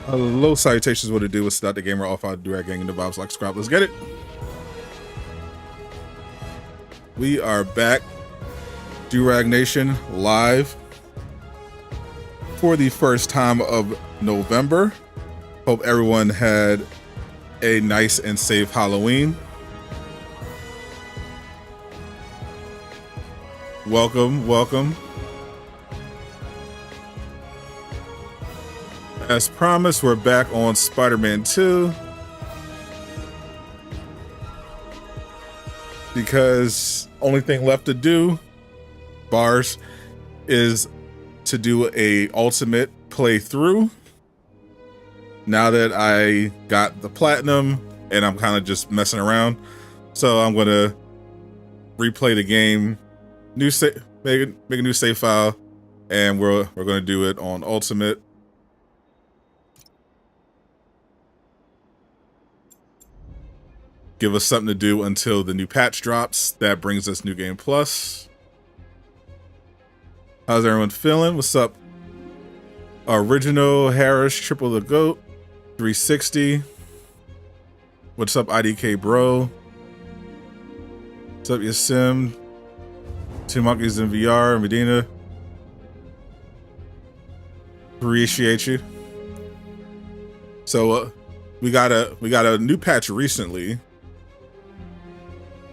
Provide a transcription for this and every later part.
Hello, salutations, what it do? It's Sadot the Gamer, off out Durag Gang and the vibes like scrap. Let's get it. We are back, Durag Nation, live for the first time of November. Hope everyone had a nice and safe Halloween. Welcome, welcome. As promised, we're back on Spider-Man 2 because only thing left to do, bars, is to do a ultimate playthrough. Now that I got the platinum and I'm kind of just messing around, so I'm gonna replay the game, make a new save file, and we're gonna do it on ultimate. Give us something to do until the new patch drops. That brings us New Game Plus. How's everyone feeling? What's up? Original Harris, Triple the Goat, 360. What's up, IDK Bro? What's up, Yasim? Two Monkeys in VR, Medina. Appreciate you. So we got a new patch recently.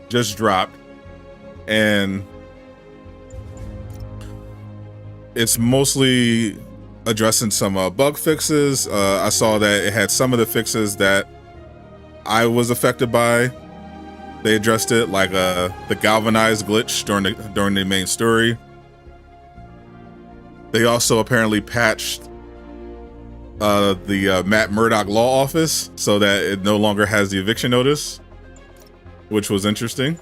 Just dropped, and it's mostly addressing some bug fixes. I saw that it had some of the fixes that I was affected by. They addressed it, like the galvanized glitch during the main story. They also apparently patched the Matt Murdock law office so that it no longer has the eviction notice, which was interesting.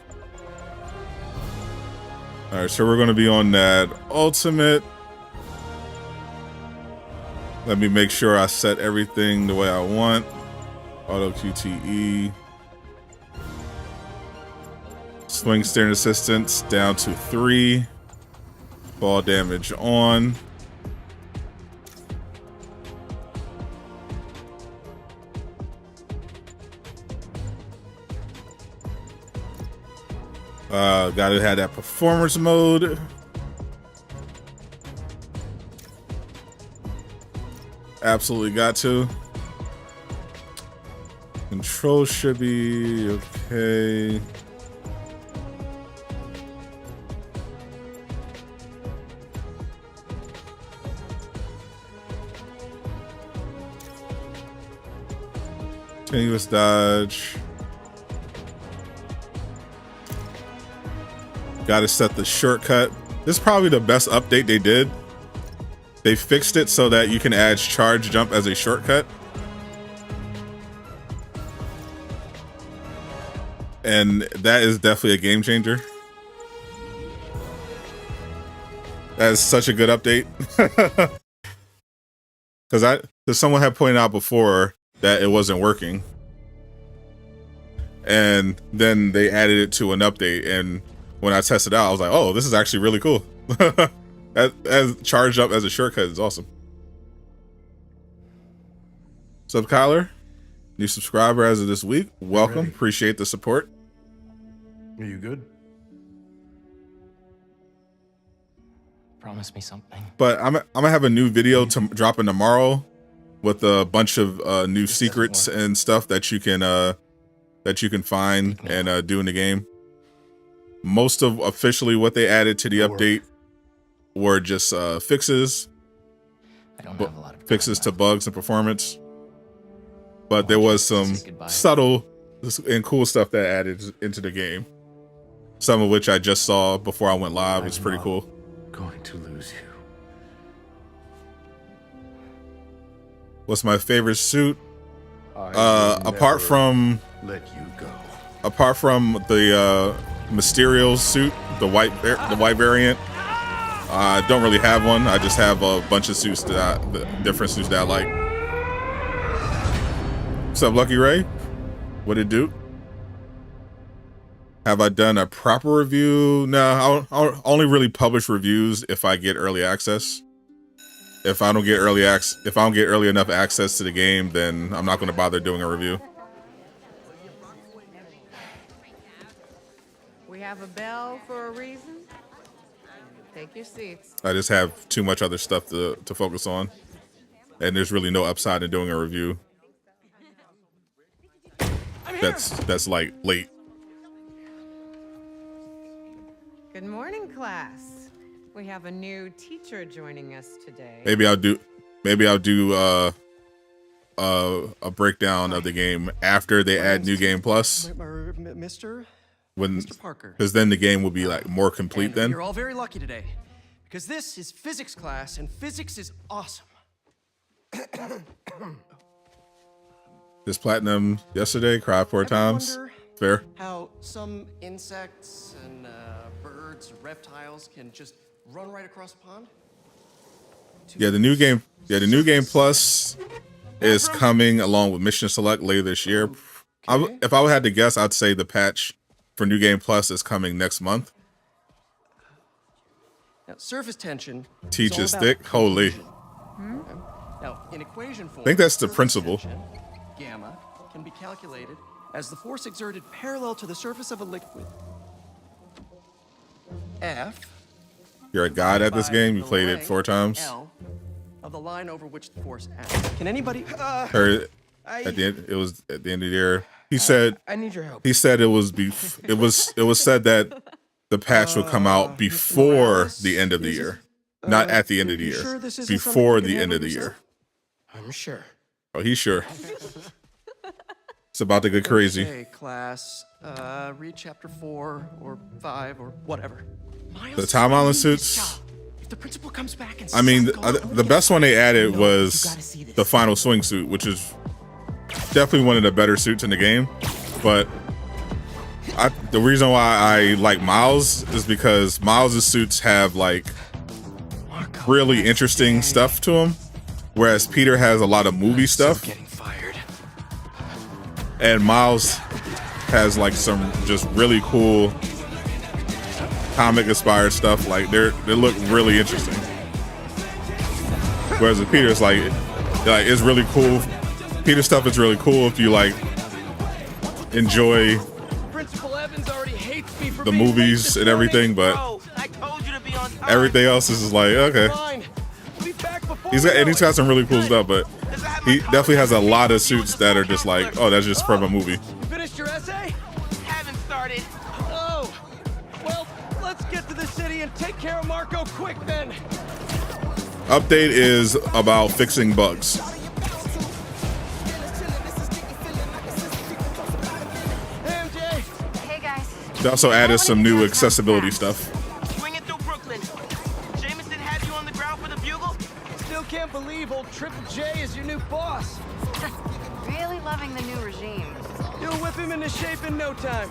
All right, so we're going to be on that ultimate. Let me make sure I set everything the way I want. Auto QTE. Swing steering assistance down to 3. Fall damage on. Gotta have that performance mode. Absolutely got to. Control should be okay. Continuous dodge. Got to set the shortcut. This is probably the best update they did. They fixed it so that you can add charge jump as a shortcut. And that is definitely a game changer. That is such a good update. Because someone had pointed out before that it wasn't working. And then they added it to an update, and when I tested it out, I was like, oh, this is actually really cool. as charged up as a shortcut is awesome. What's up, Kyler? New subscriber as of this week. Welcome. Appreciate the support. Are you good? promise me something. But I'm gonna have a new video to dropping tomorrow with a bunch of new secrets and stuff that you can find and do in the game. Most of officially what they added to the update were just fixes. I don't have a lot of fixes to bugs and performance. But there was some subtle and cool stuff that added into the game. Some of which I just saw before I went live. It's pretty cool. Going to lose you. What's my favorite suit? Apart from let you go. Apart from the Mysterio suit, the white variant, I don't really have one. I just have a bunch of suits different suits that I like. What's up, Lucky Ray? What it do? Have I done a proper review? No, I'll only really publish reviews if I get early access. If I don't get early enough access to the game, then I'm not going to bother doing a review. We have a bell for a reason. Take your seats. I just have too much other stuff to focus on, and there's really no upside in doing a review. That's like late. Good morning, class. We have a new teacher joining us today. Maybe I'll do a breakdown of the game after they add New Game Plus. Mr. Parker. Because then the game will be like more complete. Then you're all very lucky today, because this is physics class, and physics is awesome. This platinum yesterday, cried 4 times. Fair. How some insects and birds, reptiles can just run right across the pond. Yeah, the new game. Yeah, the New Game Plus is coming along with Mission Select later this year. Okay. If I had to guess, I'd say the patch for New Game Plus is coming next month. Now, surface tension. Teaches thick. Holy. Now, in equation form, I think that's the surface principle. tension, gamma, can be calculated as the force exerted parallel to the surface of a liquid. F. You're a god at this game. You by played the it 4 times. L of the line over which the force acts. Can anybody? Heard at the end. It was at the end of the year. He said. I need your help. He said it was said that the patch would come out before the end of the year, not at the end of the year. Sure this isn't Before something you the can end of handle the year. I'm sure. Oh, he's sure. It's about to get crazy. Okay, class. Read chapter 4 or 5 or whatever. The Time Island suits. If the principal comes back and I mean, the best one they added was the Final Swing suit, which is definitely one of the better suits in the game. But the reason why I like Miles is because Miles' suits have like really interesting stuff to them, whereas Peter has a lot of movie stuff. And Miles has like some just really cool comic inspired stuff. Like they look really interesting. Whereas with Peter, it's like it's really cool. Peter's stuff is really cool if you like enjoy the movies and everything, but everything else is just like okay. He's got some really cool stuff, but he definitely has a lot of suits that are just like, oh, that's just from a movie. You finished your essay? Haven't started. Oh, well, let's get to the city and take care of Marco quick then. Update is about fixing bugs. Hey, MJ. Hey guys. They also added some new accessibility stuff. Swing it through Brooklyn. Jameson had you on the ground for the bugle? Still can't believe old Triple J is your new boss. Really loving the new regime. You'll whip him into shape in no time.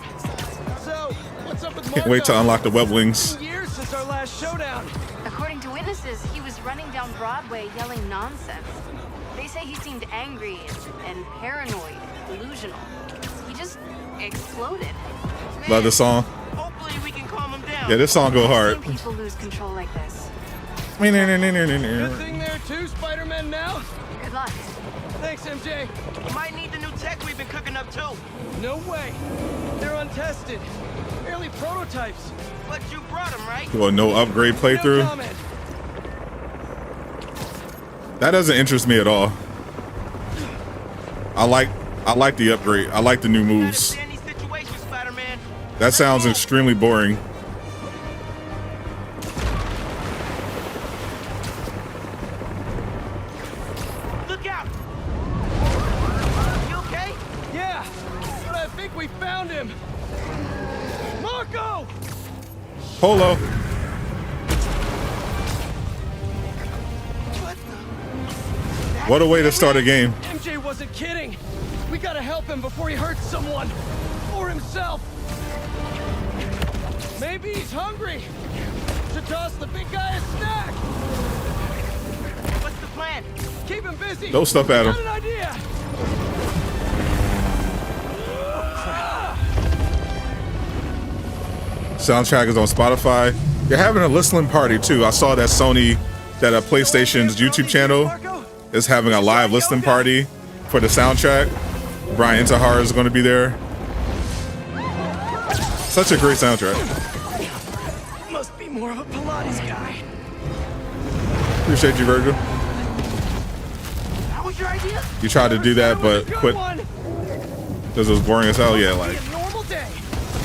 So, what's up with Marco? Can't wait to unlock the web wings. Years since our last showdown. According to witnesses, he was running down Broadway yelling nonsense. They say he seemed angry and paranoid, delusional. He just exploded. Love the song. Hopefully we can calm him down. Yeah, this song go hard. I've seen people lose control like this. Good thing there too, Spider-Man now. Good luck. Thanks, MJ. Might need the new tech we've been cooking up too. No way. They're untested. Barely prototypes. But you brought him, right? Well, no upgrade No playthrough. comment. That doesn't interest me at all. I like the upgrade. I like the new moves. That sounds extremely boring. Look out! You okay? Yeah, but I think we found him. Marco! Polo. What a way to start a game. MJ wasn't kidding. We gotta help him before he hurts someone. Or himself. Maybe he's hungry. Should toss the big guy a snack. What's the plan? Keep him busy. Throw stuff at him. Got an idea. Soundtrack is on Spotify. You're having a listening party too. I saw that PlayStation's YouTube channel is having a live listening party for the soundtrack. Brian Intihar is going to be there. Such a great soundtrack. Must be more of a Pilates guy. Appreciate you, Virgil. That was your idea? You tried to do that, but quit because it was boring as hell. Yeah, like. A normal day.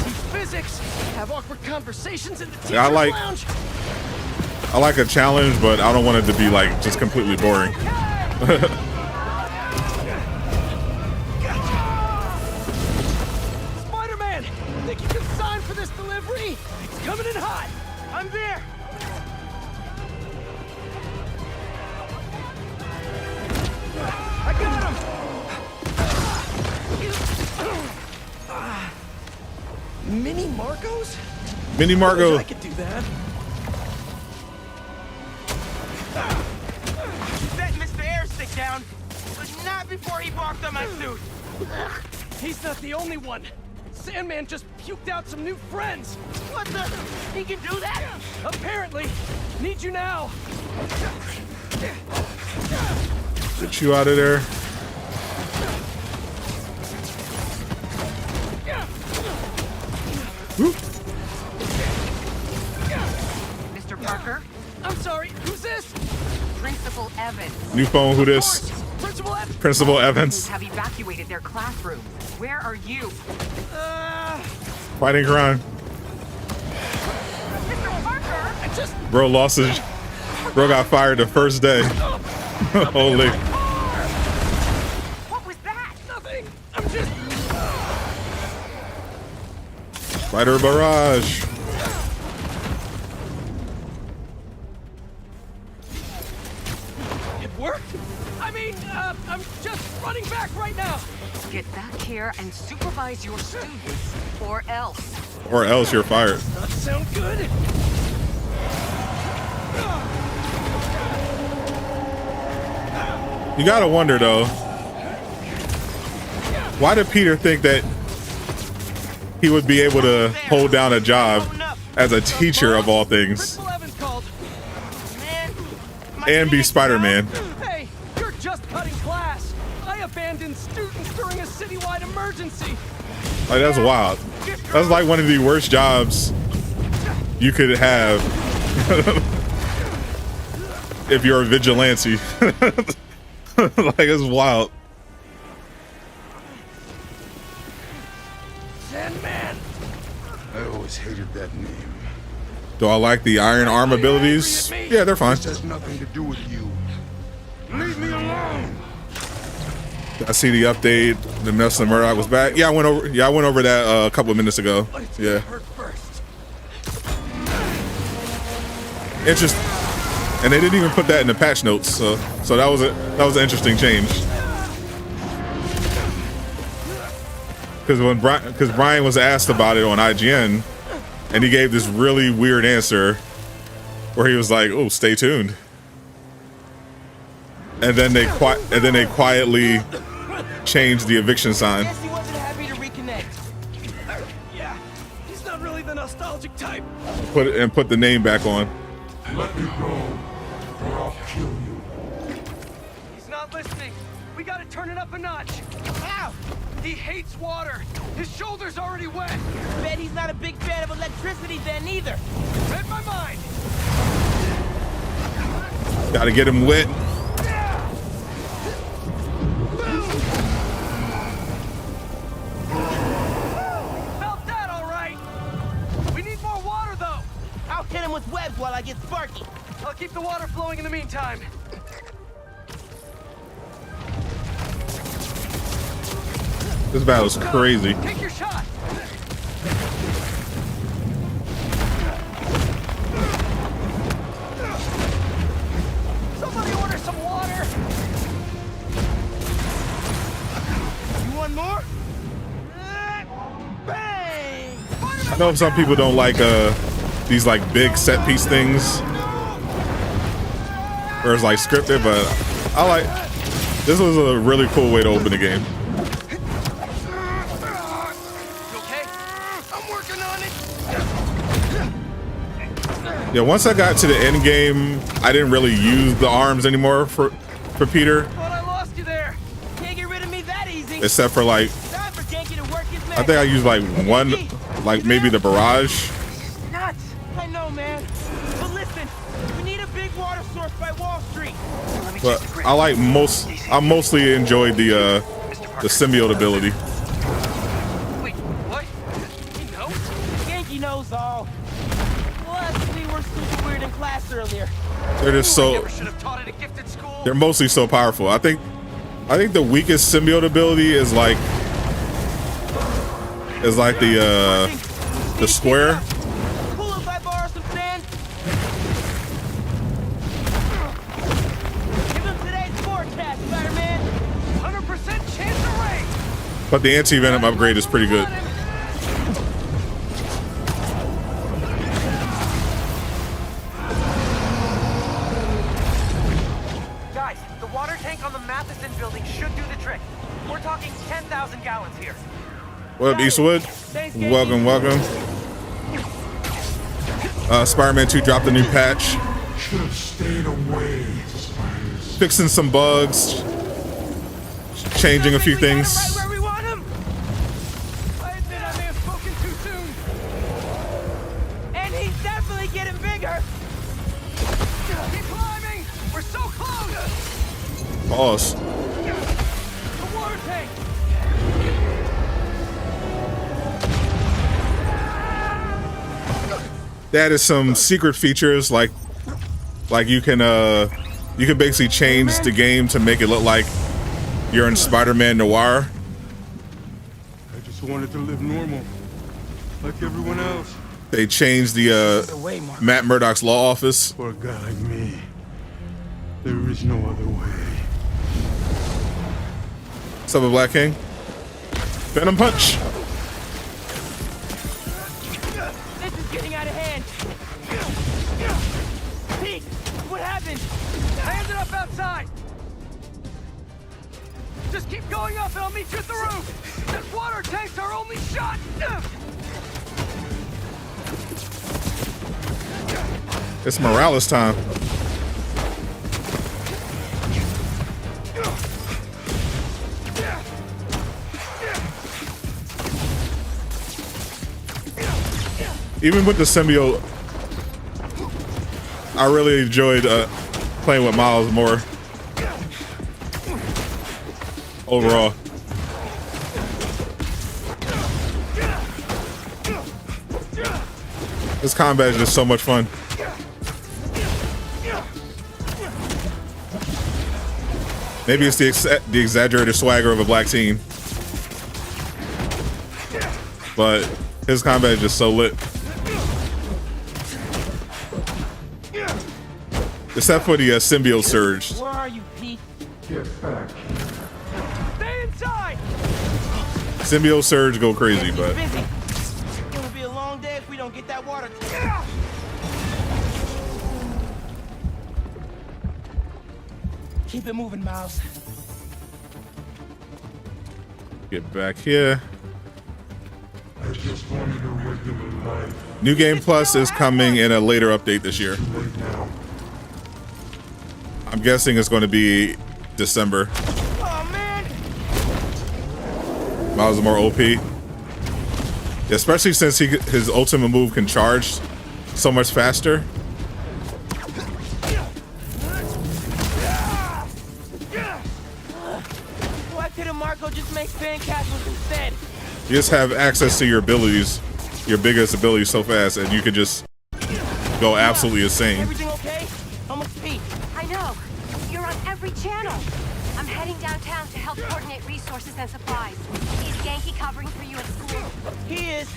Teach physics. Have awkward conversations in the teacher's I like- lounge. I like a challenge, but I don't want it to be like just completely boring. Spider-Man, think you can sign for this delivery? It's coming in hot. I'm there! I got him. Mini Marcos? Mini Marco. I could do that. Set Mr. Airstick down, but not before he barked on my suit. He's not the only one. Sandman just puked out some new friends. What the? He can do that? Apparently. Need you now. Get you out of there. Woo. Mr. Parker, I'm sorry, who's this? Principal Evans. New phone. Who this? Principal F. Principal Evans. Have evacuated their classroom. Where are you? Fighting crime. Mr. Parker! I just... Bro lost his. Bro got fired the first day. Holy. What was that? Nothing. I'm just... Spider barrage. It worked? I mean, I'm just running back right now. Get back here and supervise your students, or else. Or else you're fired. That sound good? You gotta wonder though. Why did Peter think that he would be able to hold down a job as a teacher of all things Principal Evans called. Man, and be Spider-Man? Hey, you're just cutting class. I abandoned students during a citywide emergency. Like, that's wild. That's like one of the worst jobs you could have if you're a vigilante. Like, it's wild. Sandman. I always hated that name. Do I like the iron arm abilities? Yeah, they're fine. This has nothing to do with you. Leave me alone. I see the update. The Nelson Murdoch was back. Yeah, I went over that a couple of minutes ago. Yeah, Hurt first. interesting. And they didn't even put that in the patch notes. So that was an interesting change. Because Brian was asked about it on IGN, and he gave this really weird answer, where he was like, "Oh, stay tuned." And then they quietly changed the eviction sign. guess he wasn't happy to reconnect. Yeah, he's not really the nostalgic type. Put the name back on. Let me go, or I'll kill you. He's not listening. We gotta turn it up a notch. Ow! He hates water. His shoulder's already wet. Bet he's not a big fan of electricity then either. Read my mind. Gotta get him wet. Yeah! keep the water flowing in the meantime. This battle is crazy. Take your shot. Somebody order some water. You want more? Bang! I know some people don't like these like big set piece things where it's like scripted, but I like this was a really cool way to open the game. You okay? I'm working on it. Yeah, once I got to the end game, I didn't really use the arms anymore for Peter, Thought I lost you there. Can't get rid of me that easy. except for like Time for Genki to work his I magic. think I used like one, like maybe the barrage. Nuts. I know, man. But listen, we need a big water source by Wall Street. But I like I mostly enjoyed the symbiote ability. Wait, what? He knows? Genki knows all. Plus, we were super weird in class earlier. They're just I so never should have taught at a gifted school. they're mostly so powerful. I think the weakest symbiote ability is like the square. Cool if I borrow some sand. Give him today's forecast, Spider-Man. 100% chance of rain. But the anti-venom upgrade is pretty good. Guys, the water tank on the Matheson building should do the trick. We're talking 10,000 gallons here. What up, Eastwood? Thanks, Genki. Welcome. Spider-Man 2 dropped a new patch, Should have stayed away, spiders. fixing some bugs, changing a few We got him things. right where we want him. I admit I may have spoken too soon. And he's definitely getting bigger. Keep climbing. We're so close. Pause. The water tank. That is some secret features like you can basically change the game to make it look like you're in Spider-Man Noir. I just wanted to live normal, like everyone else. They changed the Matt Murdock's law office. For a guy like me, there is no other way. What's up, Black King? Venom Punch. This is getting out of hand. Pete, what happened? I ended up outside. Just keep going up and I'll meet you at the roof. That water tank's our only shot. It's Morales time. Even with the symbiote, I really enjoyed playing with Miles more overall. This combat is just so much fun. Maybe it's the exaggerated swagger of a black teen, but his combat is just so lit. Except for the symbiote surge. Where are you, Pete? Get back. Stay inside. Symbiote surge go crazy, but Busy. It's gonna be a long day if we don't get that water. Keep it moving, Miles. get back here. I just wanted a regular life. New Game Plus is coming in a later update this year. Right now. I'm guessing it's going to be December. Oh man! Miles is more OP. Especially since his ultimate move can charge so much faster. Why couldn't Marco just make sandcastles instead? You just have access to your abilities, your biggest abilities so fast, and you could just go absolutely insane. Everything okay? I'm every channel. I'm heading downtown to help coordinate resources and supplies. Is Yankee covering for you at school? He is.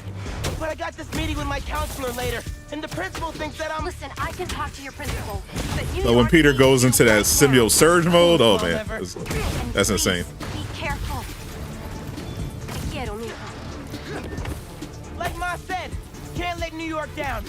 But I got this meeting with my counselor later, and the principal thinks that I'm... Listen, I can talk to your principal, but New So when York Peter needs goes you into that right symbiote now. surge mode, oh Well, man, never. that's And please, insane. Be careful. Te quiero, mijo. Like Ma said, can't let New York down.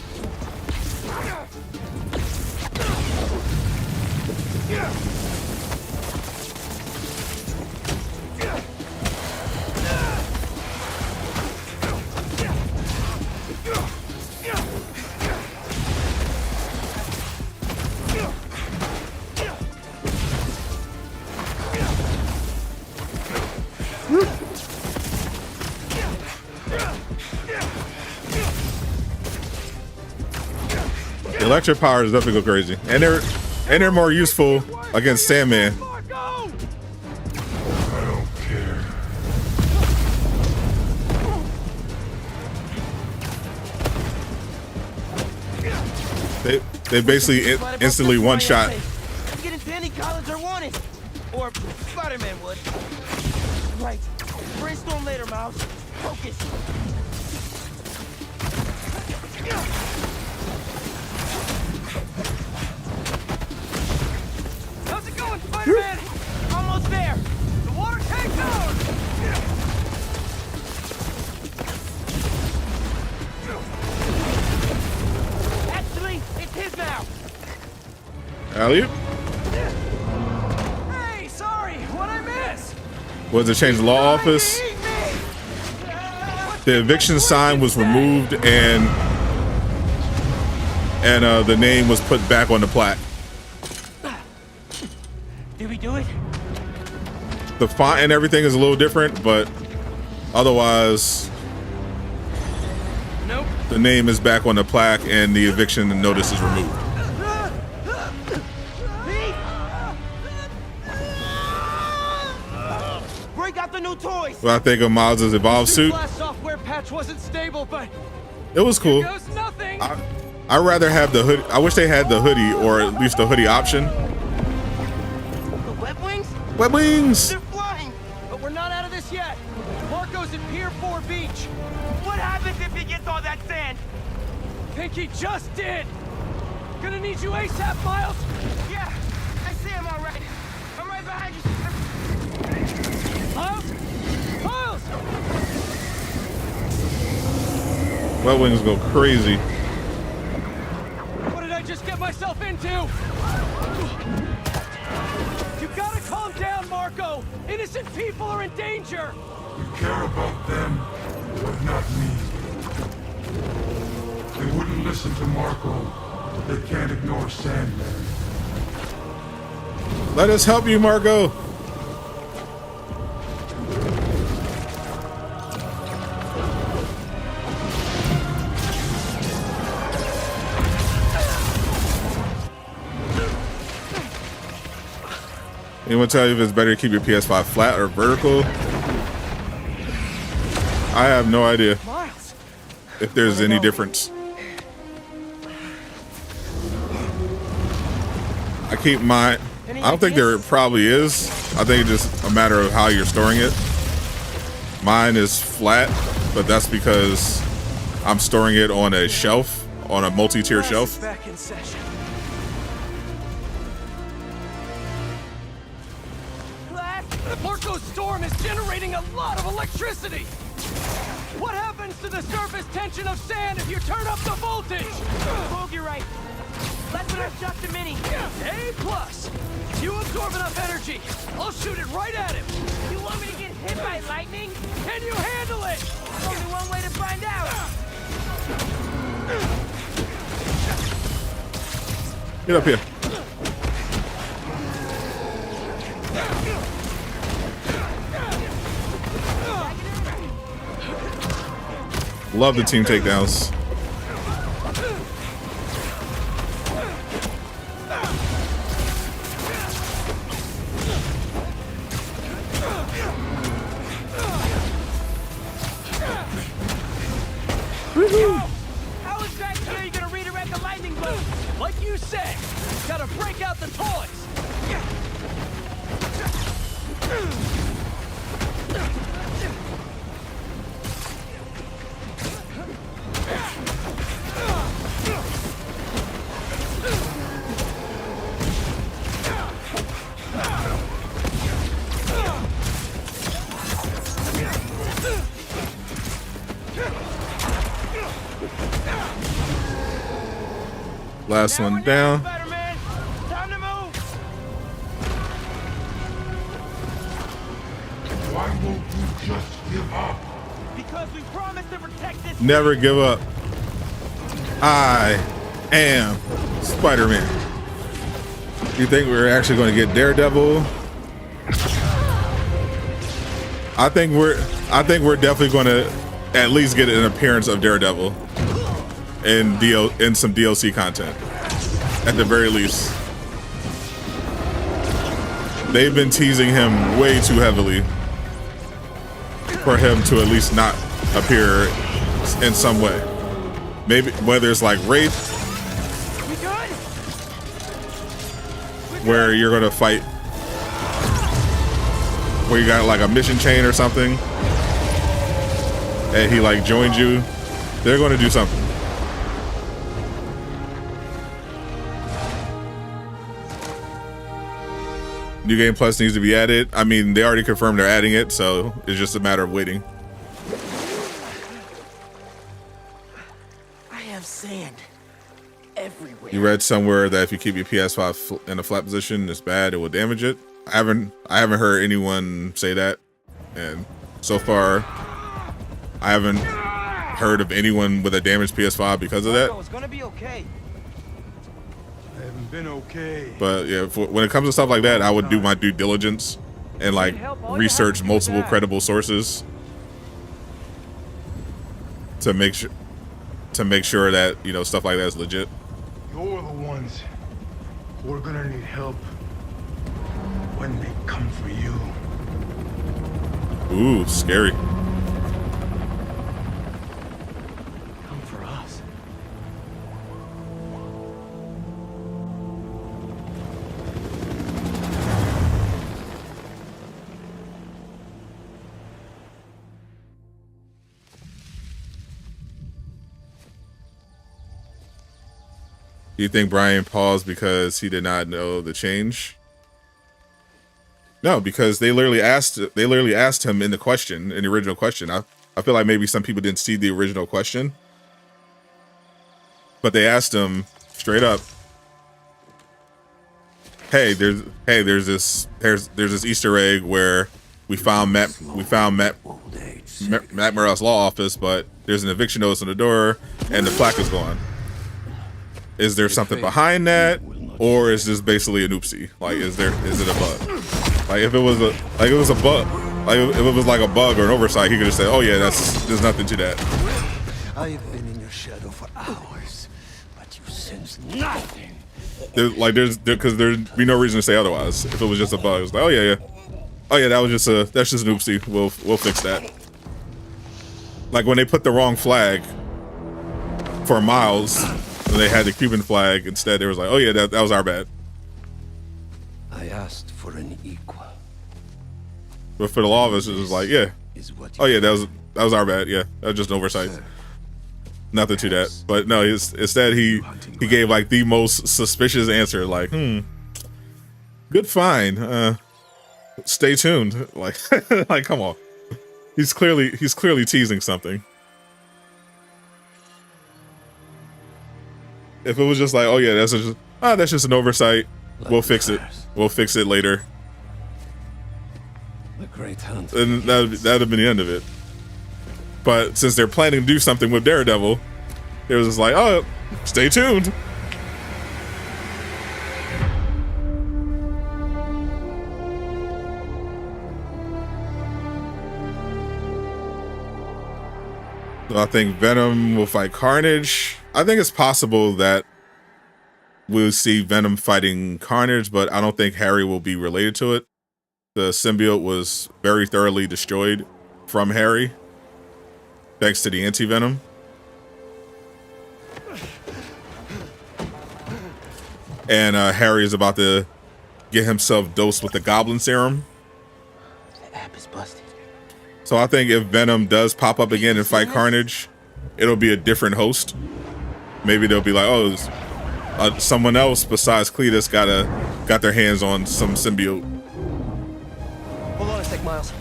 Electric powers definitely go crazy, and they're more useful against Sandman. I don't care. They basically instantly one shot. Get into any college I wanted. Or Spiderman would. Right. Brainstorm later, Miles. Focus. How's it going, Spider-Man? Almost there. The water tank's out! Actually, it's his now. Alley-oop. Hey, sorry, what'd I miss? Was it change the law office? Eat me! The eviction sign was removed, and the name was put back on the plaque. Did we do it? The font and everything is a little different, but otherwise, Nope. the name is back on the plaque, and the eviction notice is removed. Pete! Break out the new toys. What I think of Miles' evolved suit, Last software patch wasn't stable, but it was cool. goes nothing. I'd rather have the hood. I wish they had the hoodie, or at least the hoodie option. The web wings? Web wings. They're flying. But we're not out of this yet. Marco's at Pier 4 Beach. What happens if he gets all that sand? Think he just did. Gonna need you ASAP, Miles. Yeah, I see him all right. I'm right behind you. Miles? Miles! Web wings go crazy. What did I just get myself into? You gotta calm down, Marco. Innocent people are in danger. You care about them, but not me. They wouldn't listen to Marco. They can't ignore Sandman. Let us help you, Marco. Anyone tell you if it's better to keep your PS5 flat or vertical? I have no idea Miles. if there's any difference. I keep mine. I don't think there probably is. I think it's just a matter of how you're storing it. Mine is flat, but that's because I'm storing it on a shelf, on a multi-tier shelf. Back in session. Marco's storm is generating a lot of electricity. What happens to the surface tension of sand if you turn up the voltage? Bogey right. Let's put shot the mini. A plus. You absorb enough energy. I'll shoot it right at him. You want me to get hit by lightning? Can you handle it? Only one way to find out. Get up here. Love the team takedowns. How exactly are you gonna redirect the lightning bolt? Like you said, gotta break out the toys. Last one down. Spider-Man! Time to move! Why won't you just give up? Because we promised to protect this. Never give up. I am Spider-Man. You think we're actually going to get Daredevil? I think we're definitely going to at least get an appearance of Daredevil in some DLC content, at the very least. They've been teasing him way too heavily for him to at least not appear in some way. Maybe whether it's like Raft, We good? where you're gonna fight, where you got like a mission chain or something, and he like joined you. They're gonna do something. New Game Plus needs to be added. I mean, they already confirmed they're adding it, so it's just a matter of waiting. I have sand everywhere. You read somewhere that if you keep your PS5 in a flat position, it's bad. It will damage it. I haven't heard anyone say that, and so far, I haven't heard of anyone with a damaged PS5 because of that. It's gonna be okay. I haven't been okay. But yeah, when it comes to stuff like that, I would do my due diligence and like research multiple credible sources to make sure that, you know, stuff like that is legit. You're the ones who are gonna need help when they come for you. Ooh, scary. Come for us. Do you think Brian paused because he did not know the change? No, because they literally asked him in the original question. I feel like maybe some people didn't see the original question, but they asked him straight up, "Hey, there's this Easter egg where we found Matt Murrell's law office, but there's an eviction notice on the door and the plaque is gone. Is there something behind that, or is this basically an oopsie? Like, is it a bug? Like, if it was a bug, like if it was like a bug or an oversight, he could have said, "Oh yeah, there's nothing to that." I've been in your shadow for hours, but you sense nothing. Because there'd be no reason to say otherwise. If it was just a bug, it's like, "Oh yeah, that's just an oopsie. We'll fix that." Like when they put the wrong flag for Miles, and they had the Cuban flag instead. It was like, "Oh yeah, that was our bad." I asked for an equal. But for the law officers, it was like, "Yeah, oh yeah, that was our bad. Yeah, that was just an oversight. Nothing to that." But no, instead he gave like the most suspicious answer, like, "Good find. Stay tuned." Like, like, come on. He's clearly teasing something. If it was just like, "Oh yeah, that's just an oversight. We'll fix it. We'll fix it later." The great hunter. And that'd have been the end of it. But since they're planning to do something with Daredevil, it was just like, "Oh, stay tuned." So I think Venom will fight Carnage. I think it's possible that we'll see Venom fighting Carnage, but I don't think Harry will be related to it. The symbiote was very thoroughly destroyed from Harry, thanks to the anti-venom. And Harry is about to get himself dosed with the Goblin Serum. The app is busted. So I think if Venom does pop up again and fight Carnage, it'll be a different host. Maybe they'll be like, "Oh, someone else besides Cletus got their hands on some symbiote." Hold on a sec, Miles.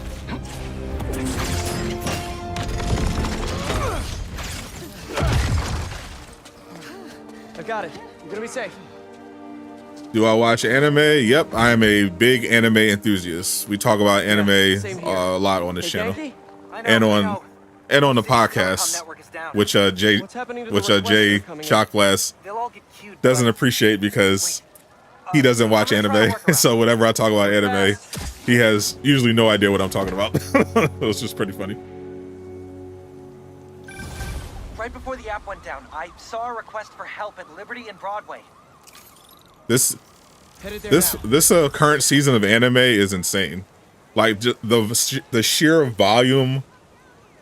I got it. You're gonna be safe. Do I watch anime? Yep, I am a big anime enthusiast. We talk about anime same here. a lot on this Hey, channel Ganke? and on the podcast, which Jay What's happening to the requests Jay that are coming in? Shockblast doesn't appreciate because he doesn't watch anime. So whenever I talk about anime, he has usually no idea what I'm talking about. It's just pretty funny. Right before the app went down, I saw a request for help at Liberty and Broadway. This Headed there now. this current season of anime is insane. Like the sheer volume.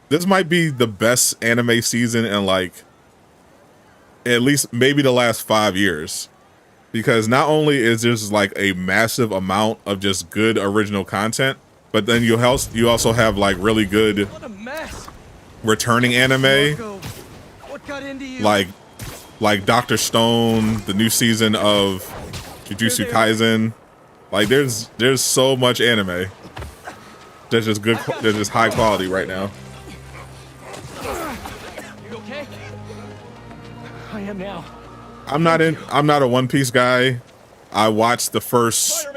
This might be the best anime season in like at least maybe the last 5 years, because not only is there like a massive amount of just good original content, but then you also have like really good What a mess. returning anime, Marco, what got into you? like Dr. Stone, the new season of Jujutsu Kaisen. Like there's so much anime that's just good, that's just high quality right now. You okay? I am now. I'm not a One Piece guy. I watched the first,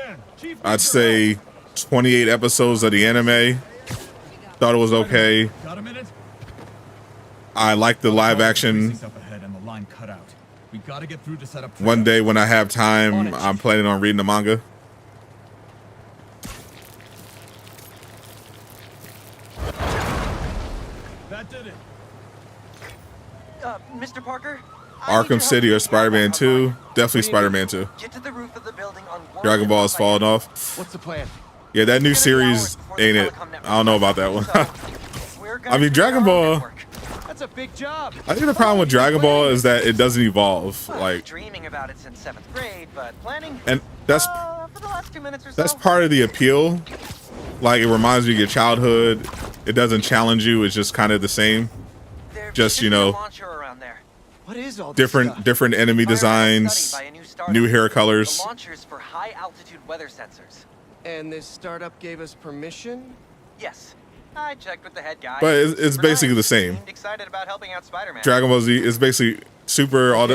I'd say 28 episodes of the anime. Thought it was okay. Got a minute? I like the live action. Up ahead and the line cut out. We gotta get through to set up. One day when I have time, I'm planning on reading the manga. That did it. Mr. Parker? Arkham City or Spider-Man 2. Definitely Spider-Man 2. Get to the roof of the building on Dragon Ball is falling off. What's the plan? Yeah, that new series ain't it. I don't know about that one. I mean, Dragon Ball. That's a big job. I think the problem with Dragon Ball is that it doesn't evolve. Like, dreaming about it since 7th grade, but planning and that's for the last 2 minutes or so. that's part of the appeal. Like, it reminds you of your childhood. It doesn't challenge you. It's just kind of the same. Just, you know, What is all this different stuff? different enemy designs, new hair colors. The launchers for high altitude weather sensors. And this startup gave us permission? Yes. I checked with the head guy. But it's basically the same. Seemed excited about helping out Spider-Man. Dragon Ball Z is basically super, all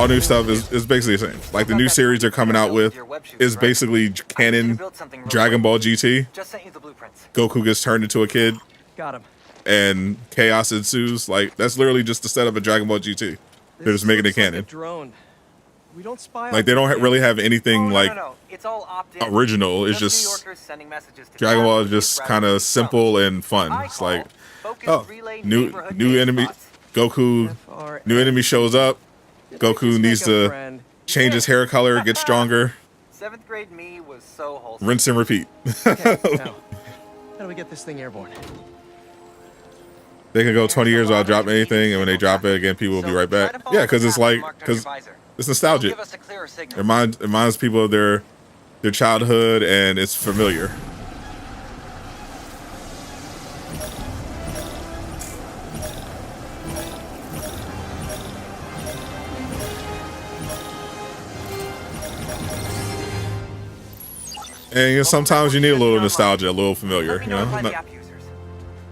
new stuff is basically the same. Like the new series they're coming out with is basically canon Dragon Ball GT. Just sent you the blueprints. Goku gets turned into a kid Got him. and chaos ensues. Like that's literally just the setup of Dragon Ball GT. They're just making it looks like a canon. drone. We don't spy Like they don't really have anything like No. It's all opt-in. original. It's New just Yorkers sending messages to Dragon Ball is Japanese just rather kind than of simple and fun. I It's like, call focus oh, relay new neighborhood enemy, spots. Goku, new enemy shows up. Goku needs to change his hair color, get stronger, 7th grade me was so wholesome. rinse and repeat. Okay, now, how do we get this thing airborne? They can go 20 years without dropping anything, and when they drop it again, people will be right back. Yeah, because it's like, because it's nostalgic. Give us a clearer It signal. reminds people of their childhood, and it's familiar. And you know, sometimes you need a little nostalgia, a little familiar, Let me you know. notify the Not- app users.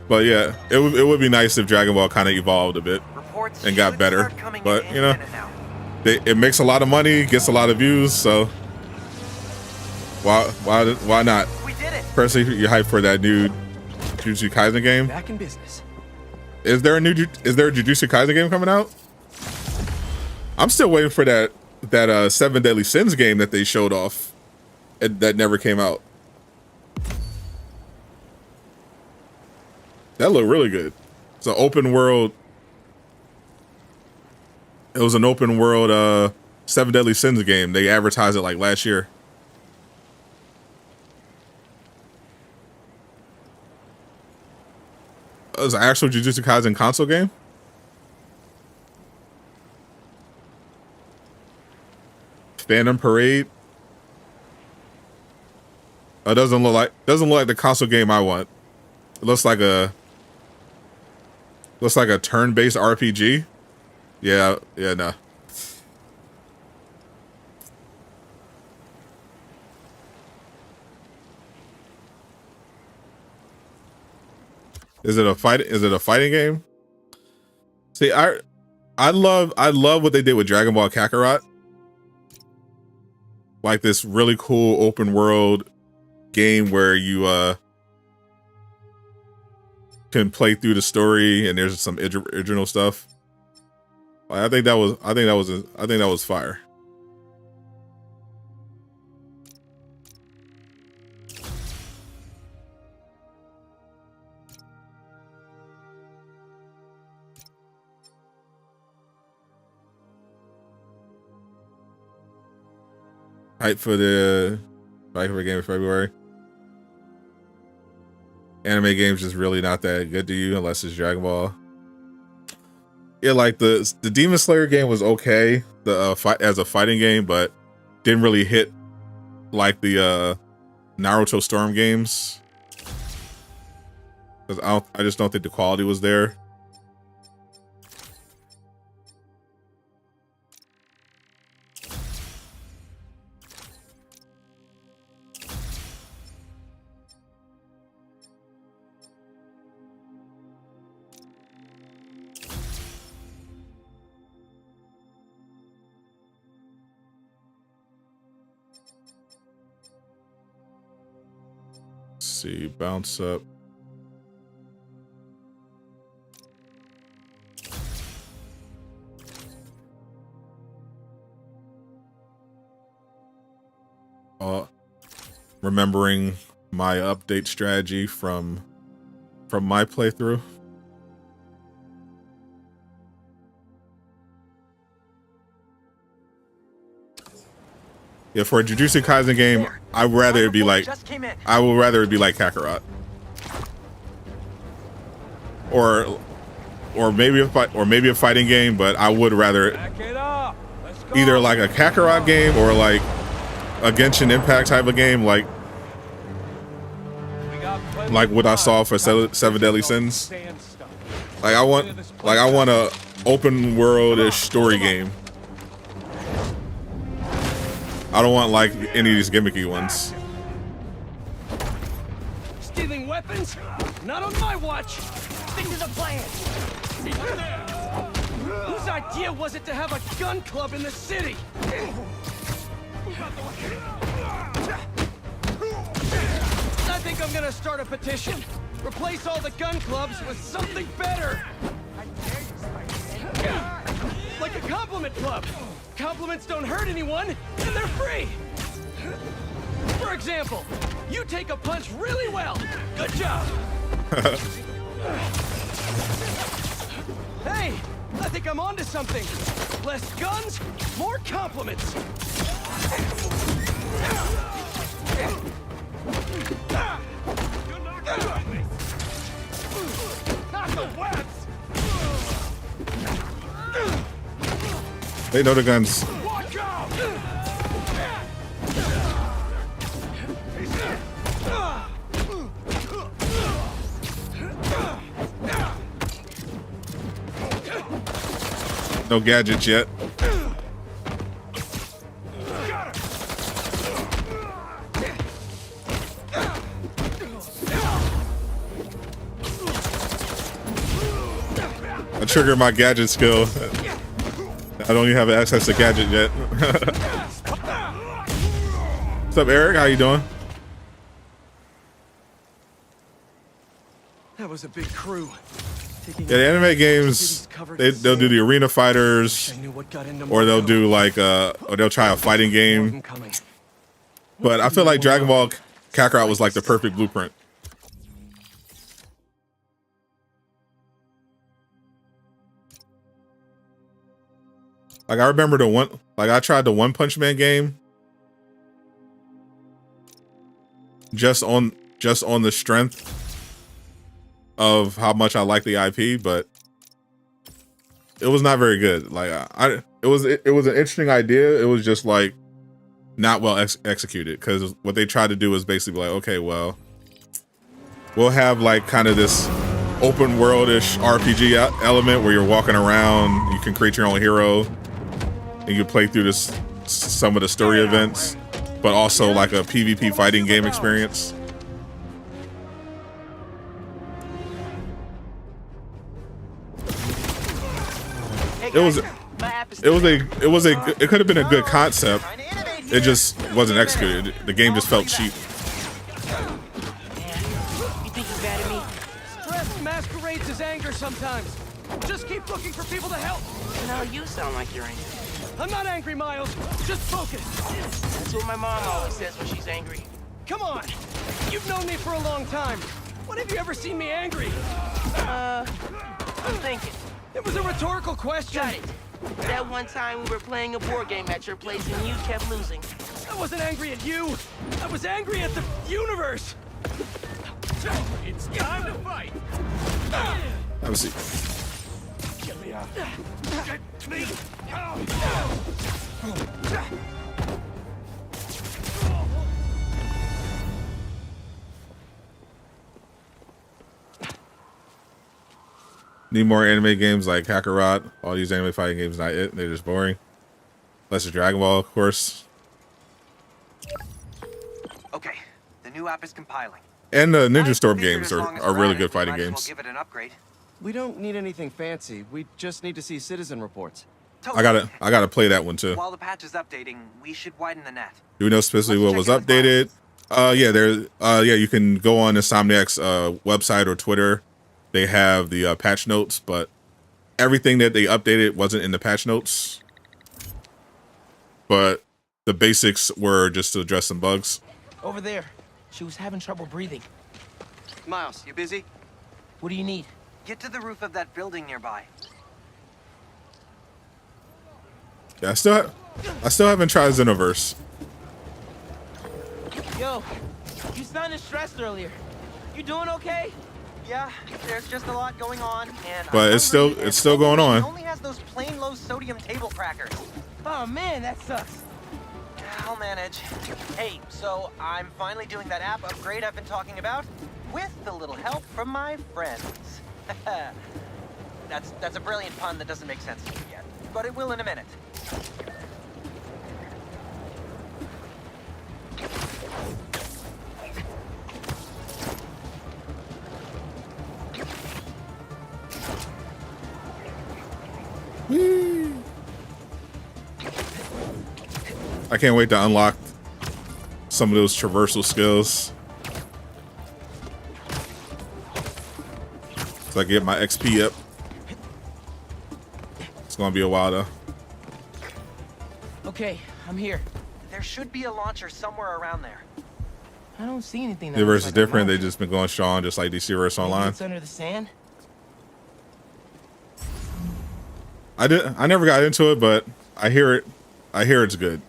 But yeah, it would be nice if Dragon Ball kind of evolved a bit Reports and got should better. start coming But in you know, any minute now. it makes a lot of money, gets a lot of views, so why not? We did it. Personally, you hyped for that new Jujutsu Kaisen game? Back in business. Is there a Jujutsu Kaisen game coming out? I'm still waiting for that 7 Deadly Sins game that they showed off that never came out. That looked really good. It's an open world. It was an open world 7 Deadly Sins game. They advertised it like last year. It was an actual Jujutsu Kaisen console game. Phantom Parade. It doesn't look like the console game I want. It looks like a turn-based RPG. Yeah, no. Is it a fighting game? See, I love what they did with Dragon Ball Kakarot. Like this really cool open world game where you can play through the story and there's some original stuff. I think that was fire. Hype for the game in February. Anime games just really not that good to you unless it's Dragon Ball. Yeah, like the Demon Slayer game was okay, as a fighting game, but didn't really hit like the Naruto Storm games. Because I just don't think the quality was there. See, bounce up. Remembering my update strategy from my playthrough. Yeah, for a Jujutsu Kaisen game, I would rather it be like Kakarot, or maybe a fighting game, but I would rather either like a Kakarot game or like a Genshin Impact type of game, like what I saw for Seven Deadly Sins. Like I want a open world-ish story game. I don't want like any of these gimmicky ones. Stealing weapons? Not on my watch. Stick to the plan. Whose idea was it to have a gun club in the city? I think I'm gonna start a petition. Replace all the gun clubs with something better. Like a compliment club. Compliments don't hurt anyone, and they're free. For example, you take a punch really well. Good job. Hey, I think I'm onto something. Less guns, more compliments. Not the webs. They know the guns. No gadgets yet. I triggered my gadget skill. I don't even have access to gadget yet. What's up, Eric? How you doing? That was a big crew. Yeah, the anime games, they'll do the arena fighters, or they'll do like or they'll try a fighting game. But I feel like Dragon Ball Kakarot was like the perfect blueprint. Like I remember I tried the One Punch Man game just on the strength of how much I like the IP, but it was not very good. Like it was an interesting idea. It was just like not well executed, because what they tried to do was basically like, okay, well, we'll have like kind of this open world-ish RPG element where you're walking around, you can create your own hero, and you play through some of the story events, but also like a PvP fighting game experience. it could have been a good concept. It just wasn't executed. The game just felt cheap. You think you're bad at me? Stress masquerades as anger sometimes. Just keep looking for people to help. Now you sound like you're angry. I'm not angry, Miles. Just focus. That's what my mom always says when she's angry. Come on. You've known me for a long time. When have you ever seen me angry? I'm thinking. It was a rhetorical question. Got it. That one time we were playing a board game at your place and you kept losing. I wasn't angry at you. I was angry at the universe. It's time to fight. Have a seat. Get me out. Get me out. Need more anime games like Kakarot. All these anime fighting games, not it. They're just boring. Unless it's Dragon Ball, of course. Okay, the new app is compiling. And the Ninja I Storm figured games as long as are we're really at good it, we fighting might as well games. give it an upgrade. We don't need anything fancy. We just need to see citizen reports. Totally. I gotta play that one too. While the patch is updating, we should widen the net. Do we know specifically what was updated? Yeah, you can go on Insomniac's website or Twitter. They have the patch notes, but everything that they updated wasn't in the patch notes. But the basics were just to address some bugs. Over there. She was having trouble breathing. Miles, you busy? What do you need? Get to the roof of that building nearby. Yeah, I still haven't tried Xenoverse. Yo, you sounded stressed earlier. You doing okay? Yeah, there's just a lot going on, and But it's still going on. It only has those plain low sodium table crackers. Oh man, that sucks. I'll manage. Hey, so I'm finally doing that app upgrade I've been talking about, with a little help from my friends. That's a brilliant pun that doesn't make sense to me yet, but it will in a minute. I can't wait to unlock some of those traversal skills. So I get my XP up. It's gonna be a while though. Okay, I'm here. There should be a launcher somewhere around there. I don't see anything. The verse is different. They just been going strong, just like DC verse online. It's under the sand. I never got into it, but I hear it. I hear it's good.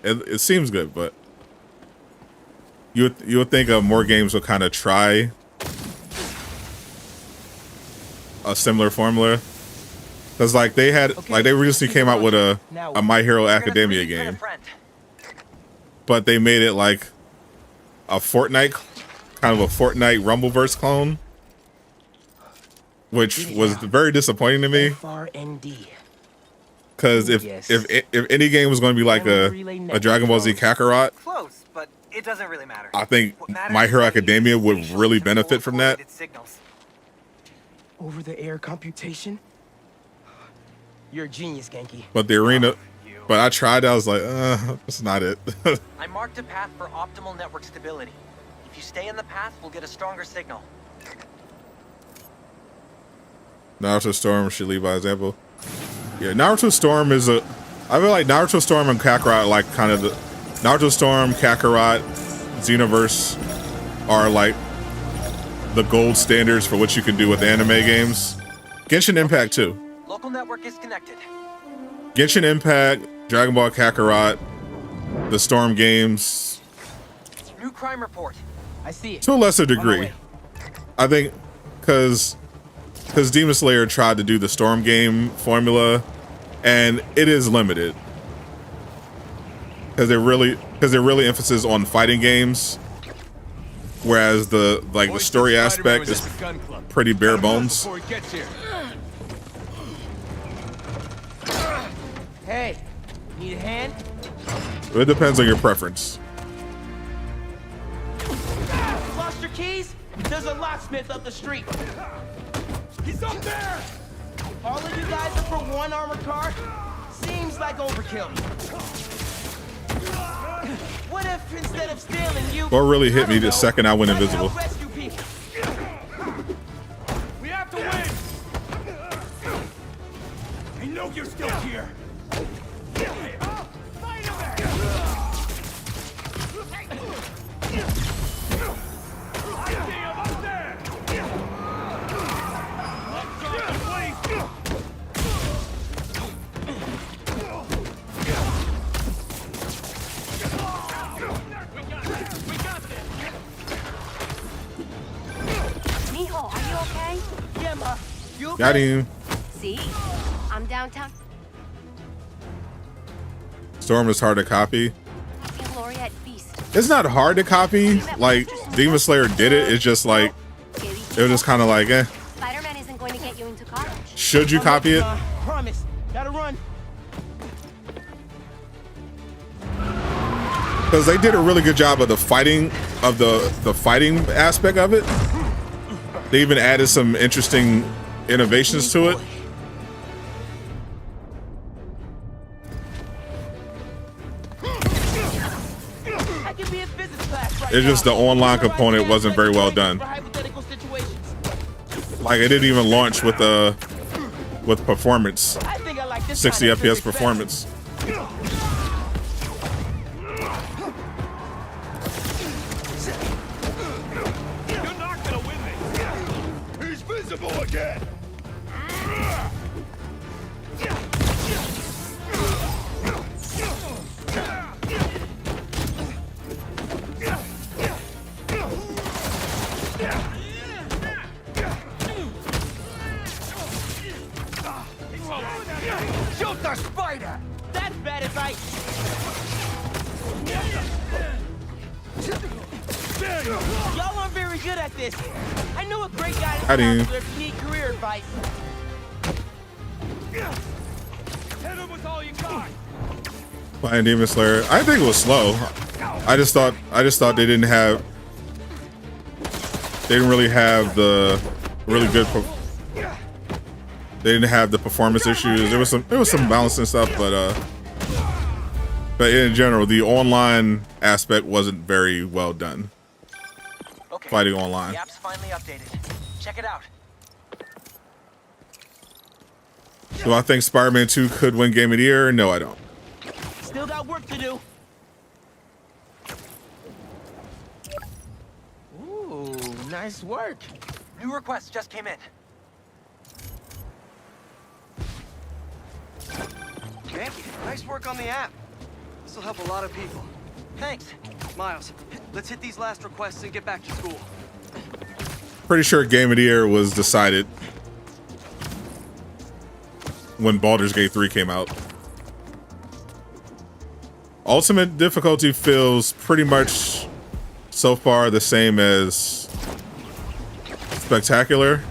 It seems good, but you would think more games would kind of try a similar formula, because like they recently came out with a My Hero Academia game, but they made it like a Fortnite, kind of a Fortnite Rumbleverse clone, which was very disappointing to me. FRND. Because if any game was going to be like a Dragon Ball Z Kakarot, Close, but it doesn't really matter. I think My Hero Academia would really benefit from that. Over-the-air computation? You're a genius, Genki. But the arena, but I tried. I was like, that's not it. I marked a path for optimal network stability. If you stay in the path, we'll get a stronger signal. Naruto Storm should lead by example. Yeah, Naruto Storm is I feel like Naruto Storm and Kakarot, like kind of the Naruto Storm, Kakarot, Xenoverse are like the gold standards for what you can do with anime games. Genshin Impact too. Local network is connected. Genshin Impact, Dragon Ball Kakarot, the Storm games. New crime report. I see it. To a lesser degree. I think because Demon Slayer tried to do the Storm game formula, and it is limited. Because they're really emphasis on fighting games, whereas the story aspect is pretty bare bones. Hey, need a hand? It depends on your preference. Lost your keys? There's a locksmith up the street. He's up there! All of you guys are for one armored car? Seems like overkill. What if instead of stealing you... What really hit me the second I went invisible? rescue people? We have to win! I know you're still here! Got him. See? I'm downtown. Storm is hard to copy. Laureate Beast. It's not hard to copy. Like, Demon Slayer did it. It's just like, it was just kind of like, eh. Spider-Man isn't going to get you into college. Should you copy it? Promise. Gotta run. Because they did a really good job of the fighting, of the fighting aspect of it. They even added some interesting innovations to it. It's just the online component wasn't very well done. Like, it didn't even launch with performance, 60 FPS performance. You're not gonna win this! He's visible again! Shoot the spider! That's bad advice! Y'all aren't very good at this. I know a great guy to counselor if you need career advice. Hit him with all you got! Playing Demon Slayer, I think it was slow. I just thought they didn't really have the really good. They didn't have the performance issues. There was some balancing stuff, but in general, the online aspect wasn't very well done. Okay. Fighting online. The app's finally updated. Check it out. Do I think Spider-Man 2 could win Game of the Year? No, I don't. Still got work to do. Ooh, nice work. New requests just came in. Thank you. Nice work on the app. This will help a lot of people. Thanks. Miles, let's hit these last requests and get back to school. Pretty sure Game of the Year was decided when Baldur's Gate 3 came out. Ultimate difficulty feels pretty much so far the same as Spectacular.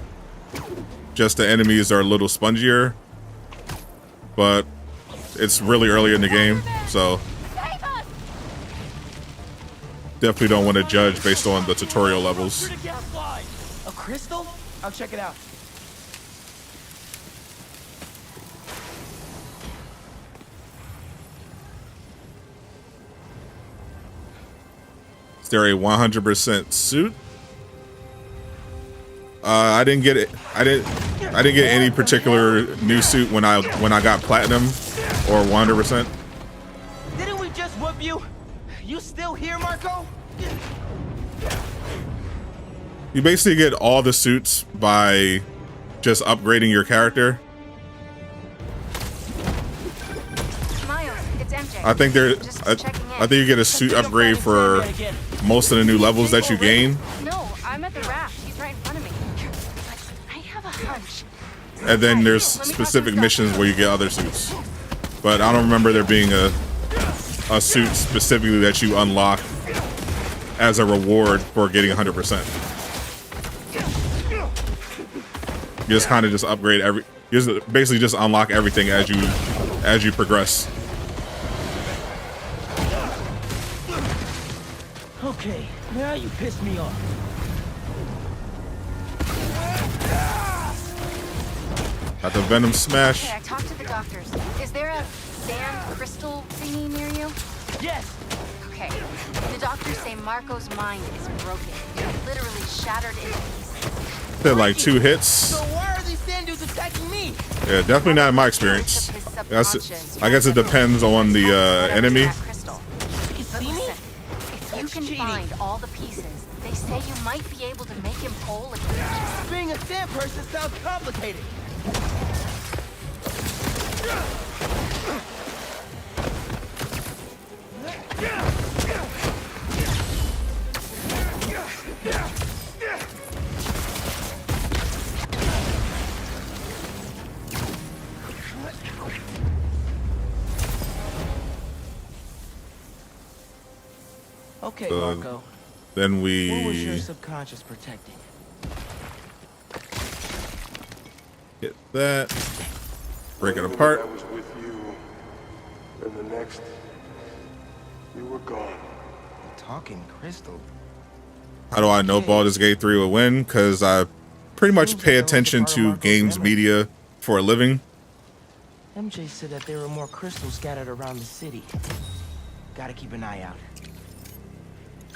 Just the enemies are a little spongier, but it's really early in the game, so definitely don't want to judge based on the tutorial levels. A crystal? I'll check it out. Is there a 100% suit? I didn't get it. I didn't get any particular new suit when I got platinum or 100%. Didn't we just whoop you? You still here, Marco? You basically get all the suits by just upgrading your character. Miles, it's MJ. I think I think you get a suit upgrade for most of the new levels that you gain. No, I'm at the Raft. He's right in front of me. But I have a hunch. And then there's specific missions where you get other suits. But I don't remember there being a suit specifically that you unlock as a reward for getting 100%. You just kind of just upgrade you just basically just unlock everything as you progress. Okay, now you pissed me off. Got the Venom Smash. Okay, I talked to the doctors. Is there a sand crystal thingy near you? Yes. Okay. The doctors say Marco's mind is broken. Literally shattered into pieces. Did like 2 hits. So why are these sand dudes attacking me? Yeah, definitely not in my experience. I guess it depends on the enemy. But listen, if you can find all the pieces, they say you might be able to make him whole again. Being a sand person sounds complicated. Okay, Marco. Then What was your we subconscious protecting? hit that. Break it apart. I was with you, and the next, you were gone. Talking crystal. How do I know Baldur's Gate 3 will win? Because I pretty much pay attention to games media for a living. MJ said that there were more crystals scattered around the city. Gotta keep an eye out.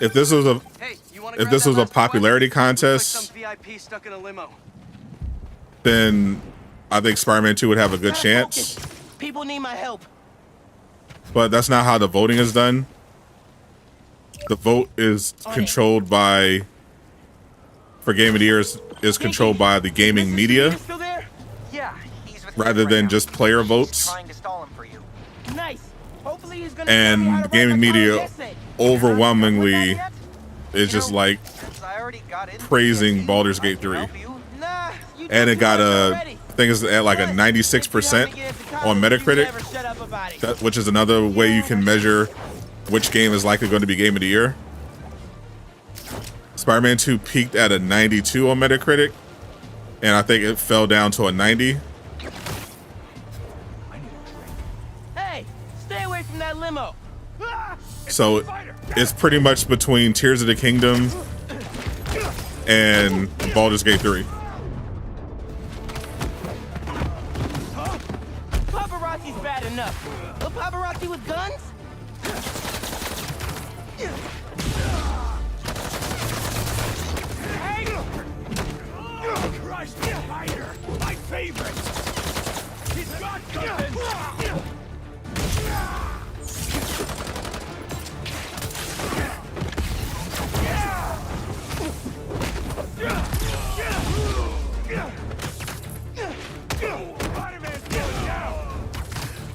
If this was a Hey, you wanna if grab this that was a last one? popularity Looks like contest, some VIP stuck in a limo. then I think Spider-Man 2 would have a good Gotta chance. focus. People need my help. But that's not how the voting is done. The vote is controlled by, for Game of the Year, is controlled by the gaming media Still there? Yeah, he's with rather right than now. just player She's votes. trying to stall him for you. Nice. Hopefully he's gonna tell me how And to the gaming write my media college essay. overwhelmingly is just You know, like since I already got into praising it, Baldur's I Gate can 3. help you. Nah, you And it do got too much a, already. I think it's at like a 96% on Metacritic, Never shut up about it. which is another way you can measure which game is likely going to be Game of the Year. Spider-Man 2 peaked at a 92 on Metacritic, and I think it fell down to a 90. Hey, stay away from that limo. So it's pretty much between Tears of the Kingdom and Baldur's Gate 3. Paparazzi's bad enough. A paparazzi with guns? Christ, spider! My favorite! He's got something!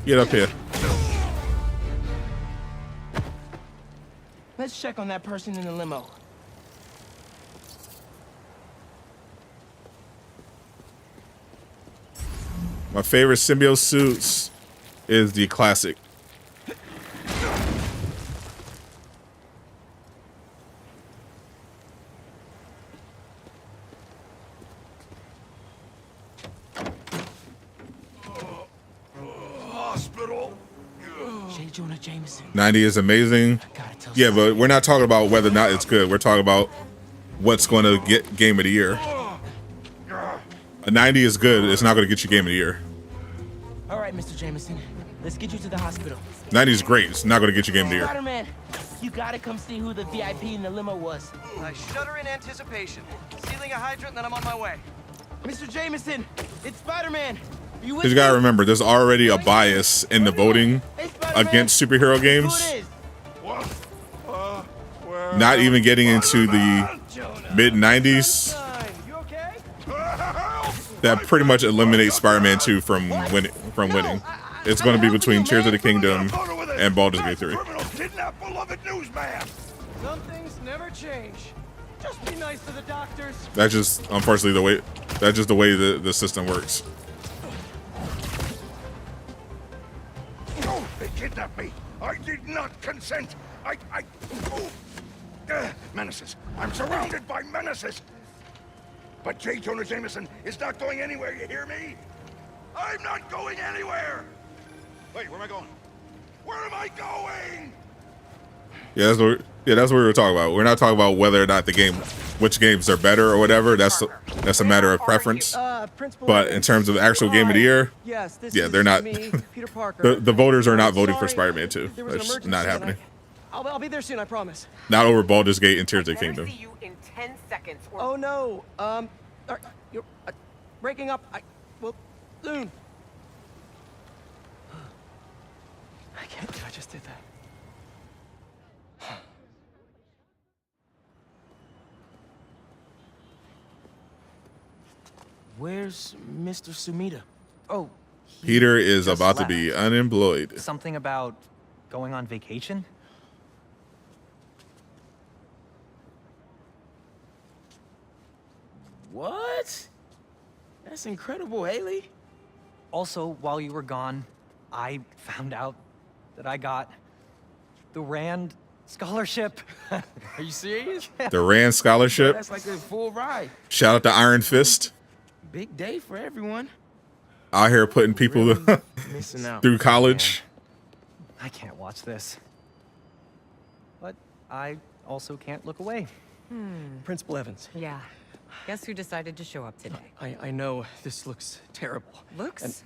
Get up here. Let's check on that person in the limo. My favorite symbiote suits is the classic. Hospital. J. Jonah Jameson. 90 is amazing. Yeah, but we're not talking about whether or not it's good. We're talking about what's going to get Game of the Year. A 90 is good. It's not going to get you Game of the Year. All right, Mr. Jameson. Let's get you to the hospital. 90 is great. It's not going to get you Game of the Year. Spider-Man, you gotta come see who the VIP in the limo was. I shudder in anticipation. Sealing a hydrant, then I'm on my way. Mr. Jameson, it's Spider-Man. Are you with Because you got to me? remember, there's already a bias in the voting against superhero games. Who it is? Not even getting into the mid-90s. You okay? That pretty much eliminates Spider-Man 2 from winning. It's going to be between Tears of the Kingdom and Baldur's Gate 3. Criminals kidnap beloved newsman. Some things never change. Just be nice to the doctors. That's just, unfortunately, the way the system works. No, they kidnapped me. I did not consent. Menaces. I'm surrounded by menaces. But J. Jonah Jameson is not going anywhere, you hear me? I'm not going anywhere! Wait, where am I going? Where am I going? Yeah, that's what we were talking about. We're not talking about whether or not which games are better or whatever. That's a matter of preference. Principal But in Evans. terms of actual game of the year, Yes, this yeah, is they're not. me, Peter Parker. the voters are not voting for Sorry, Spider-Man 2. there was an That's emergency not and happening. I'll be there soon, I promise. Not over Baldur's Gate and Tears of the Better Kingdom. see you in 10 seconds. Or Oh no, you're breaking up. Well, soon. I can't believe I just did that. Where's Mr. Sumida? Oh, Peter is just about to left. be unemployed. Something about going on vacation? What? That's incredible, Haley. Also, while you were gone, I found out that I got the Rand scholarship. Are you serious? The Rand Scholarship. That's like a full ride. Shout out to Iron Fist. Big day for everyone. Out here putting people Really missing out. through college. I can't watch this. But I also can't look away. Principal Evans. yeah. Guess who decided to show up today? I know this looks terrible. Looks?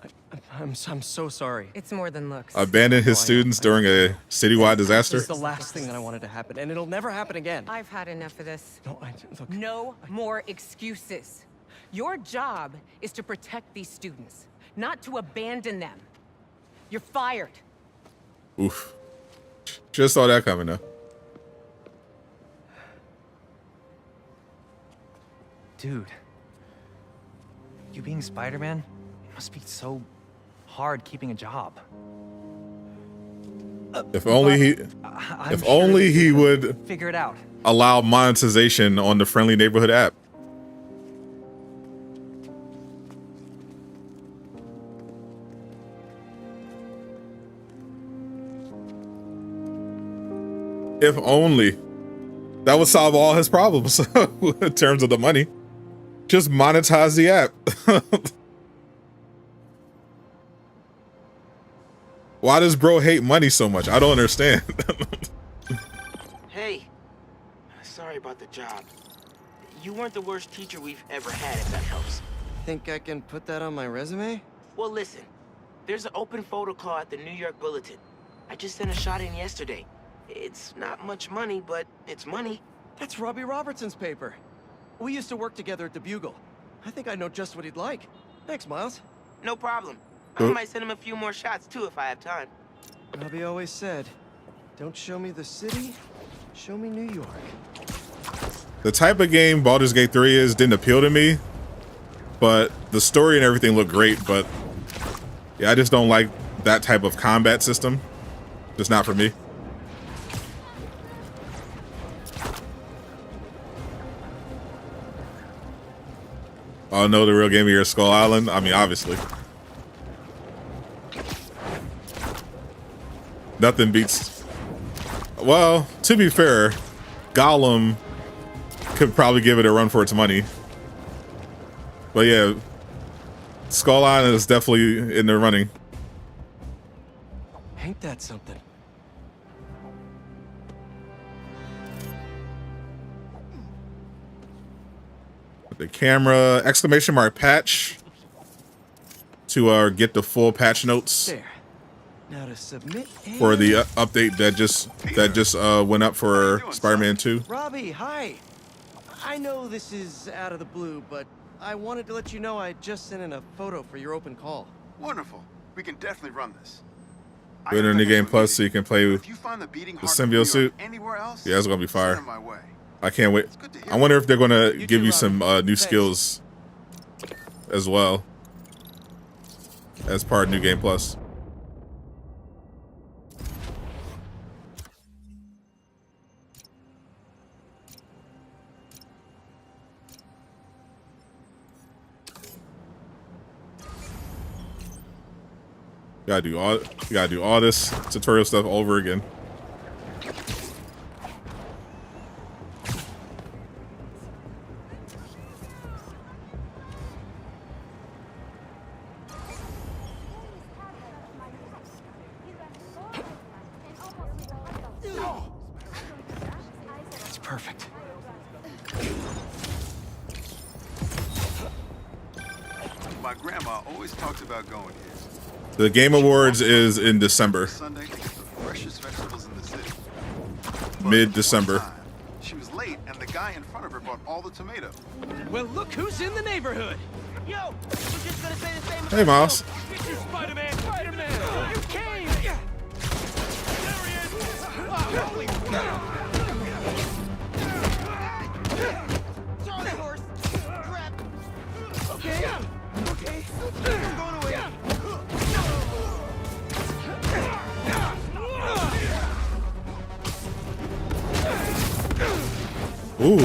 And I'm so sorry. It's more than looks. Abandoned his Oh, I know. students during a citywide disaster. This is the last thing that I wanted to happen, and it'll never happen again. I've had enough of this. No, look. No more excuses. Your job is to protect these students, not to abandon them. You're fired. Oof. Just saw that coming though. Dude, you being Spider-Man, it must be so hard keeping a job. If only he, I'm if sure only he you would figure it out. allow monetization on the Friendly Neighborhood app. If only. That would solve all his problems in terms of the money. Just monetize the app. Why does bro hate money so much? I don't understand. Hey, sorry about the job. You weren't the worst teacher we've ever had, if that helps. Think I can put that on my resume? Well, listen. There's an open photo call at the New York Bulletin. I just sent a shot in yesterday. It's not much money, but it's money. That's Robbie Robertson's paper. We used to work together at the Bugle. I think I know just what he'd like. Thanks, Miles. No problem. I might send him a few more shots, too, if I have time. Robbie always said, don't show me the city, show me New York. The type of game Baldur's Gate 3 is didn't appeal to me, but the story and everything looked great, but yeah, I just don't like that type of combat system. Just not for me. Oh no, the real game of your Skull Island? I mean, obviously. Nothing beats... Well, to be fair, Gollum could probably give it a run for its money. But yeah, Skull Island is definitely in the running. Ain't that something? The camera, exclamation mark patch to get the full patch notes There. Now to submit for the update that just went up for Spider-Man 2. Robbie, hi. I know this is out of the blue, but I wanted to let you know I just sent in a photo for your open call. Wonderful. We can definitely run this. Put it in the game plus so you can play with If you find the beating the heart symbiote of suit. anywhere else, Yeah, it's gonna be fire. send it my way. I can't wait. I wonder if they're gonna You give too, you some new Robin. skills as well as part of New Game Plus. You gotta do all this tutorial stuff over again. It's perfect. My grandma always talks about going here. The Game Awards is in December. Sunday to get the freshest vegetables in the city. Mid-December. She was late, and the guy in front of her bought all the tomatoes. Well, look who's in the neighborhood. Yo, we're just gonna say the same. Hey, Miles. Get you, Spider-Man! Spider-Man! You came! There he is! Oh, holy Sorry, horse. Crap. Okay. Okay. I'm going away. Ooh.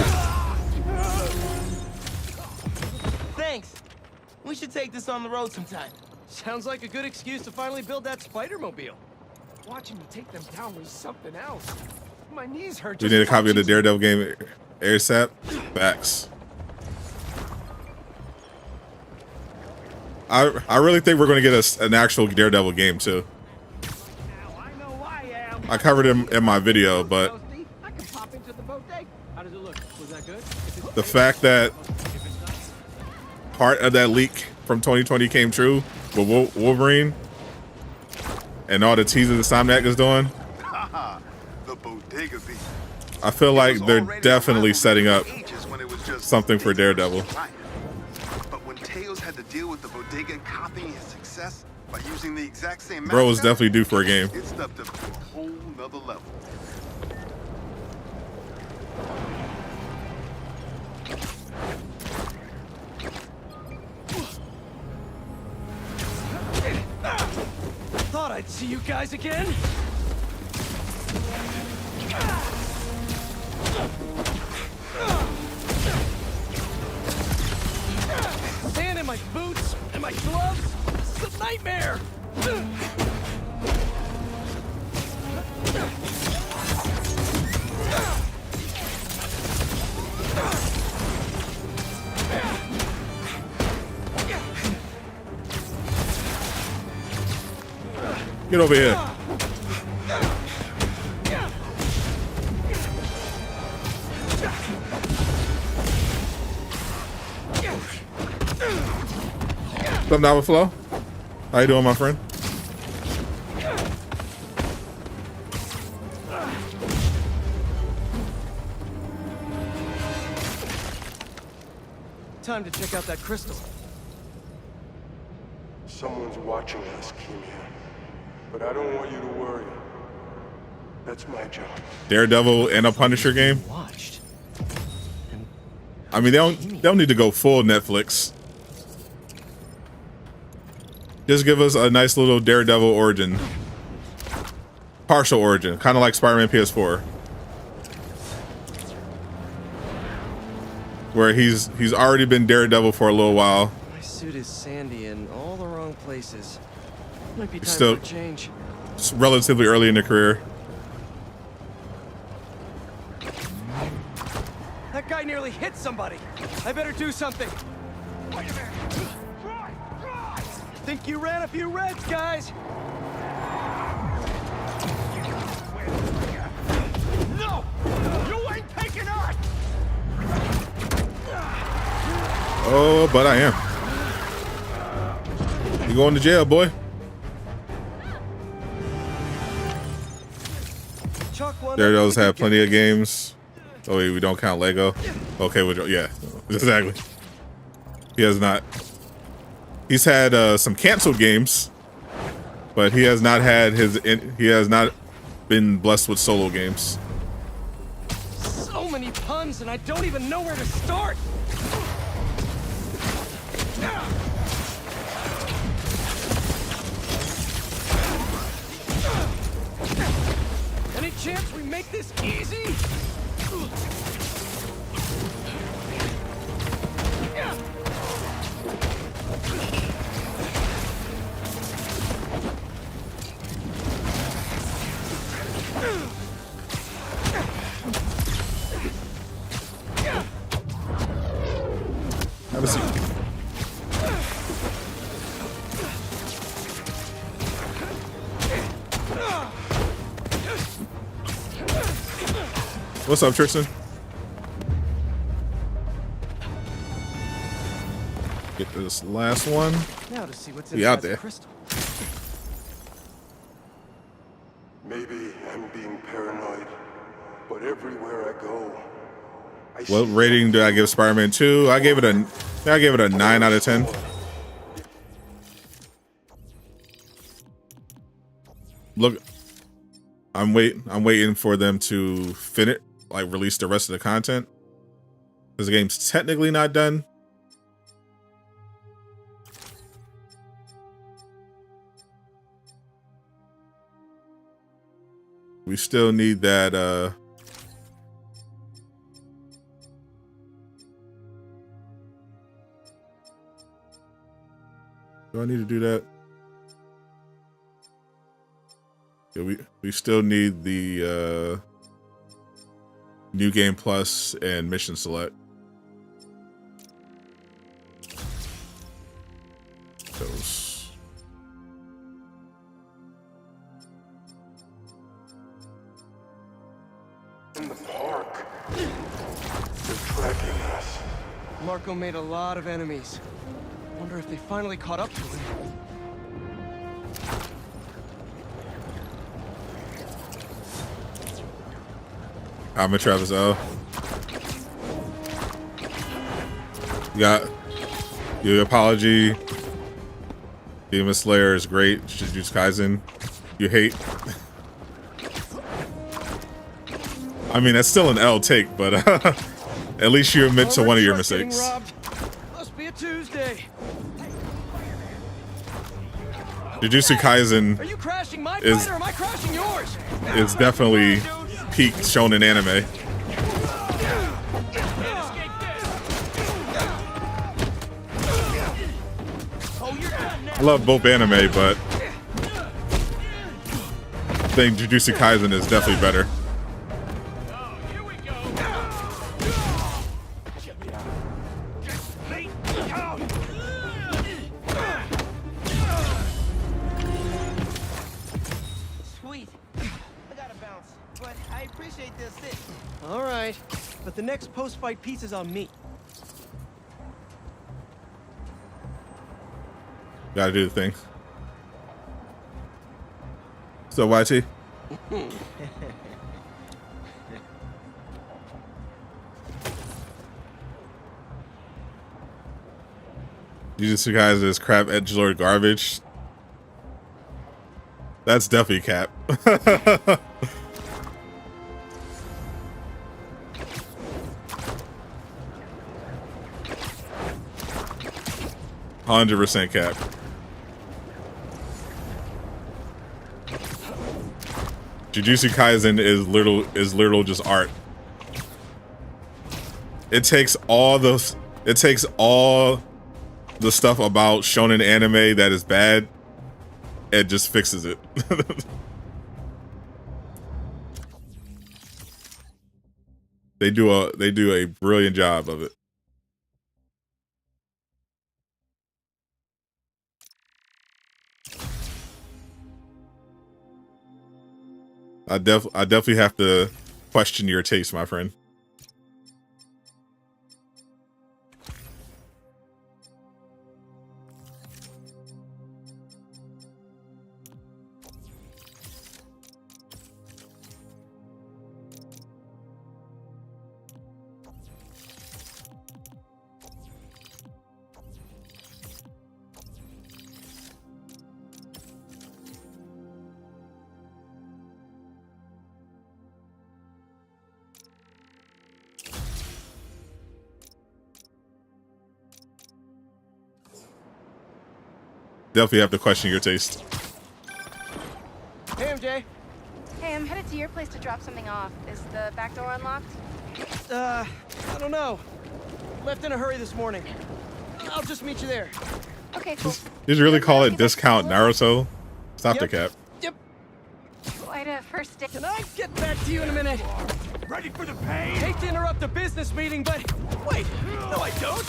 Thanks. We should take this on the road sometime. Sounds like a good excuse to finally build that Spider-Mobile. Watching me take them down was something else. My knees hurt. We need a copy of the Daredevil game ASAP. Facts. I really think we're going to get an actual Daredevil game too. I covered him in my video, but the fact that part of that leak from 2020 came true with Wolverine and all the teasers that Sandman is doing, The bodega beat. I feel like they're definitely setting up something for Daredevil. But when Teos had to deal with the bodega copying his success by using the exact same Bro was mascot, definitely due for a game. it stepped up to a whole nother level. Thought I'd see you guys again. Sand in my boots and my gloves. It's a nightmare. Get over here. Something down with Flo? How you doing, my friend? Time to check out that crystal. Someone's watching us, Kimia. But I don't want you to worry. That's my job. Daredevil and a Punisher game? Watched. I mean, they don't need to go full Netflix. Just give us a nice little Daredevil origin. Partial origin, kind of like Spider-Man PS4. Where he's already been Daredevil for a little while. My suit is sandy in all the wrong places. Might be time Still- for a change. It's relatively early in the career. That guy nearly hit somebody. I better do something. Wait a minute. Think you ran a few reds, guys. No! You ain't taking us! Oh, but I am. You going to jail, boy? Daredevil's have plenty of games. Oh wait, we don't count Lego. Okay, yeah, exactly. He has not. He's had some canceled games, but he has not had he has not been blessed with solo games. So many puns, and I don't even know where to start. Any chance we make this easy? Have a seat. What's up, Tristan? Get this last one. Now to see what's Be out inside the there. crystal. Maybe I'm being paranoid, but everywhere I go, What rating did I give Spider-Man 2? I gave it a 9 out of 10. Look, I'm waiting for them to finish, like release the rest of the content, because the game's technically not done. We still need that do I need to do that? Yeah, we still need the New Game Plus and Mission Select. Those. in the park. They're tracking us. Marco made a lot of enemies. Wonder if they finally caught up to him. I'm a Travis O. You got your apology. Demon Slayer is great. Jujutsu Kaisen, you hate. I mean, that's still an L take, but at least you admit to one of your mistakes. Must be a Tuesday. Jujutsu Kaisen Are you crashing my fight or am I crashing yours? is definitely peak shonen anime. I love both anime, but I think Jujutsu Kaisen is definitely better. Sweet. I gotta bounce, but I appreciate the assist. All right, but the next post-fight piece is on me. Gotta do the thing. So YT? Jujutsu Kaisen is crap edgelord garbage. That's definitely cap. 100% cap. Jujutsu Kaisen is literal just art. It takes all the stuff about shonen anime that is bad and just fixes it. They do a brilliant job of it. I definitely have to question your taste, my friend. Definitely have to question your taste. Hey, MJ. Hey, I'm headed to your place to drop something off. Is the back door unlocked? I don't know. Left in a hurry this morning. I'll just meet you there. Okay, cool. Did you really call it discount Naruto? Stop the cap. Yep. Quite a first day. Can I get back to you in a minute? Ready for the pain? Hate to interrupt the business meeting, but wait. No, I don't.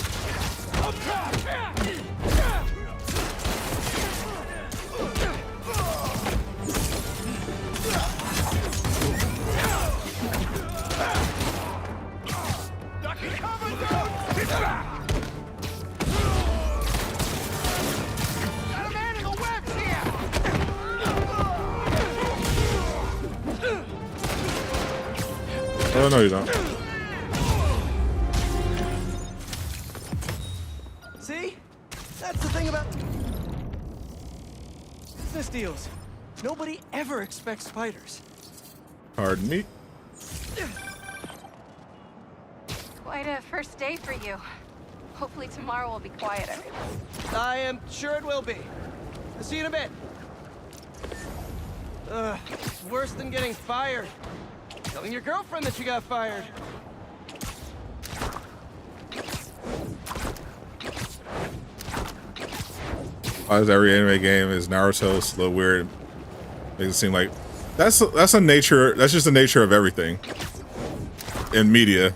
no, you don't. See? That's the thing about business deals. Nobody ever expects spiders. Pardon me. Quite a first day for you. Hopefully tomorrow will be quieter. I am sure it will be. I'll see you in a bit. It's worse than getting fired. Telling your girlfriend that you got fired. As every anime game is Naruto, it's a little weird. Makes it seem like that's a nature. That's just the nature of everything in media.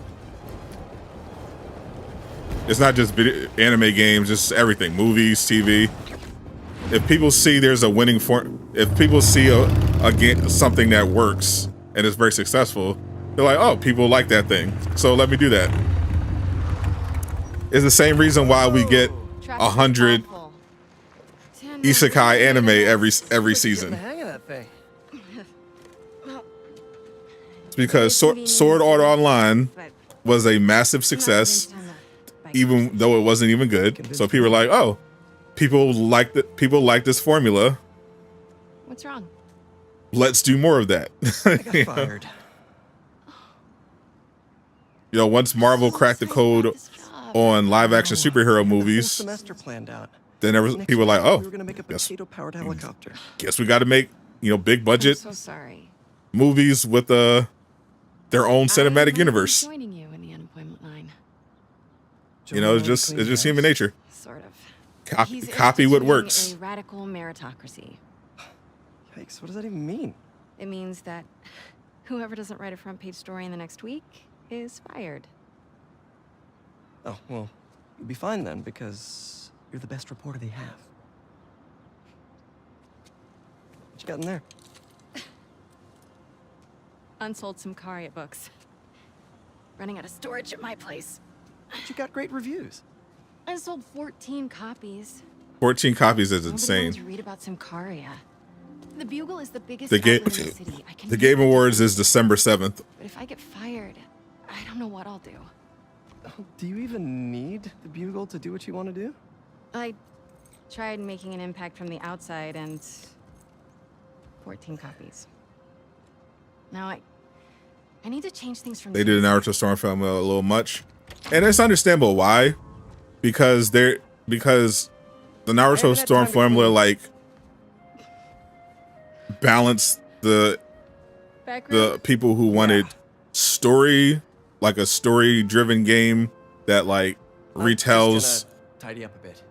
It's not just anime games, it's everything. Movies, TV. If people see there's a winning if people see something that works and is very successful, they're like, oh, people like that thing, so let me do that. It's the same reason why we get 100 isekai anime every season. The hang of that thing. It's because Sword Art Online was a massive success, even though it wasn't even good. So people were like, oh, people like this formula. What's wrong? Let's do more of that. I got fired. You know, once Marvel cracked the code on live-action superhero movies, Semester planned out. then people were like, oh, we were gonna make a potato-powered helicopter. guess we got to make, big budget I'm so sorry. movies with their own cinematic universe. Joining you in the unemployment line. It's just human nature. Sort of. He's Copy what instituting works. A radical meritocracy. Yikes, what does that even mean? It means that whoever doesn't write a front page story in the next week is fired. Oh, well, you'll be fine then, because you're the best reporter they have. What you got in there? Unsold Symkaria books. Running out of storage at my place. But you got great reviews. I sold 14 copies. 14 copies is Nobody wants insane. to read about Symkaria. The Bugle is the biggest The game, outlet in the city. I can the Game Awards is December 7th. But if I get fired, I don't know what I'll do. Do you even need the Bugle to do what you want to do? I tried making an impact from the outside and 14 copies. Now I need to change things from They did the Naruto Storm film a little much, and it's understandable why, because the Naruto Storm formula like balanced the people who wanted story, like a story-driven game that like retells tidy up a bit.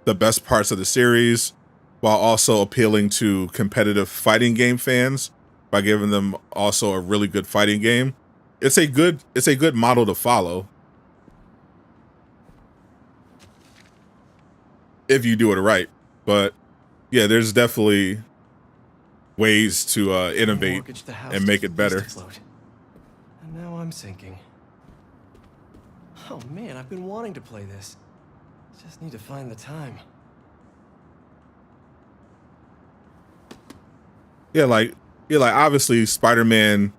the best parts of the series, while also appealing to competitive fighting game fans by giving them also a really good fighting game. It's a good model to follow if you do it right. But yeah, there's definitely ways to innovate and make it better. And now I'm sinking. Oh man, I've been wanting to play this. Just need to find the time. Yeah, like obviously Spider-Man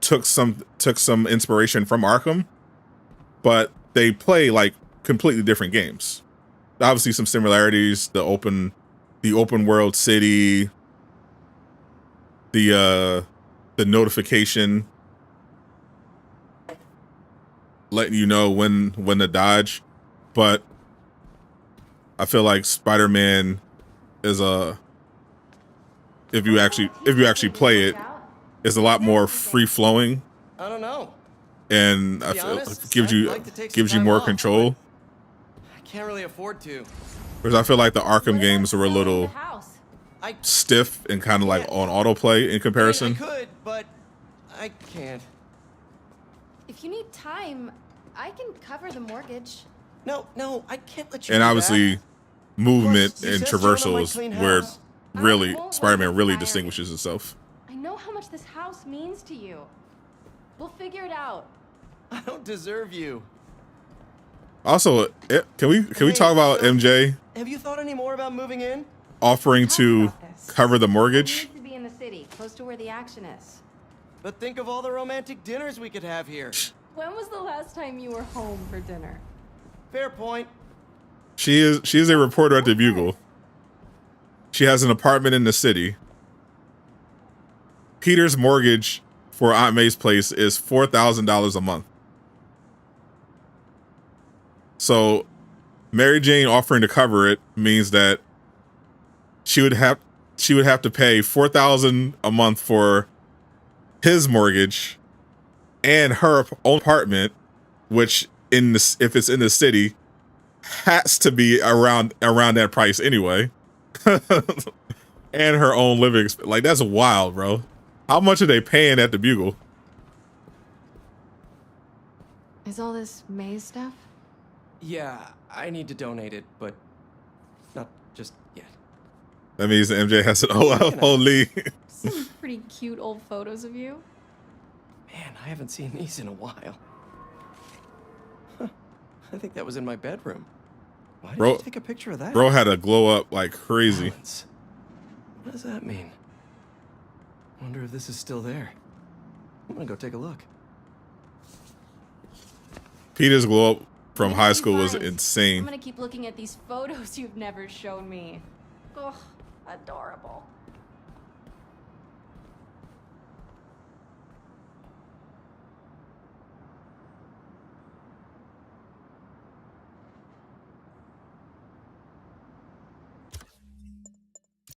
took some inspiration from Arkham, but they play like completely different games. Obviously some similarities, the open world city, the notification letting you know when to dodge, but I feel like Spider-Man is if you actually play it, is a lot more free flowing. I don't know. And I feel it gives you more control. I can't really afford to. Whereas I feel like the Arkham games were a little stiff and kind of like on autoplay in comparison. I could, but I can't. If you need time, I can cover the mortgage. No, I can't let you And do obviously, that. movement You and said you wanted my traversals clean where house. really Spider-Man really distinguishes itself. I know how much this house means to you. We'll figure it out. I don't deserve you. Also, can we talk about MJ Have you thought any more about moving in? offering to cover the I mortgage? need to be in the city, close to where the action is. But think of all the romantic dinners we could have here. When was the last time you were home for dinner? Fair point. She is a reporter at the Bugle. She has an apartment in the city. Peter's mortgage for Aunt May's place is $4,000 a month. So Mary Jane offering to cover it means that she would have to pay $4,000 a month for his mortgage and her own apartment, which if it's in the city, has to be around that price anyway. And her own living expense. Like, that's wild, bro. How much are they paying at the Bugle? Is all this May's stuff? Yeah, I need to donate it, but not just yet. That means MJ has an holy. Some pretty cute old photos of you. Man, I haven't seen these in a while. Huh. I think that was in my bedroom. Why did you take a picture of that? Bro had a glow up like crazy. Balance. What does that mean? Wonder if this is still there. I'm gonna go take a look. Peter's glow up from high school was insane. I'm gonna keep looking at these photos you've never shown me. Ugh, adorable.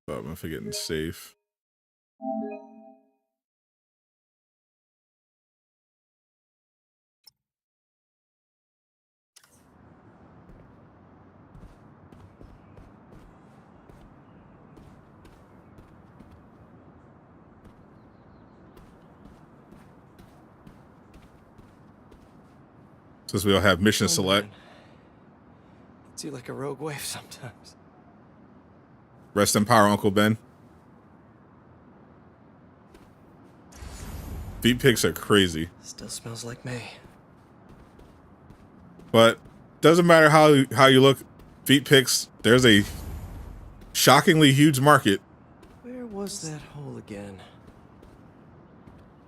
Oh, I'm forgetting safe. Since we all have mission select. It's you like a rogue wave sometimes. Rest in power, Uncle Ben. Feet pics are crazy. Still smells like May. But doesn't matter how you look, feet pics, there's a shockingly huge market. Where was that hole again?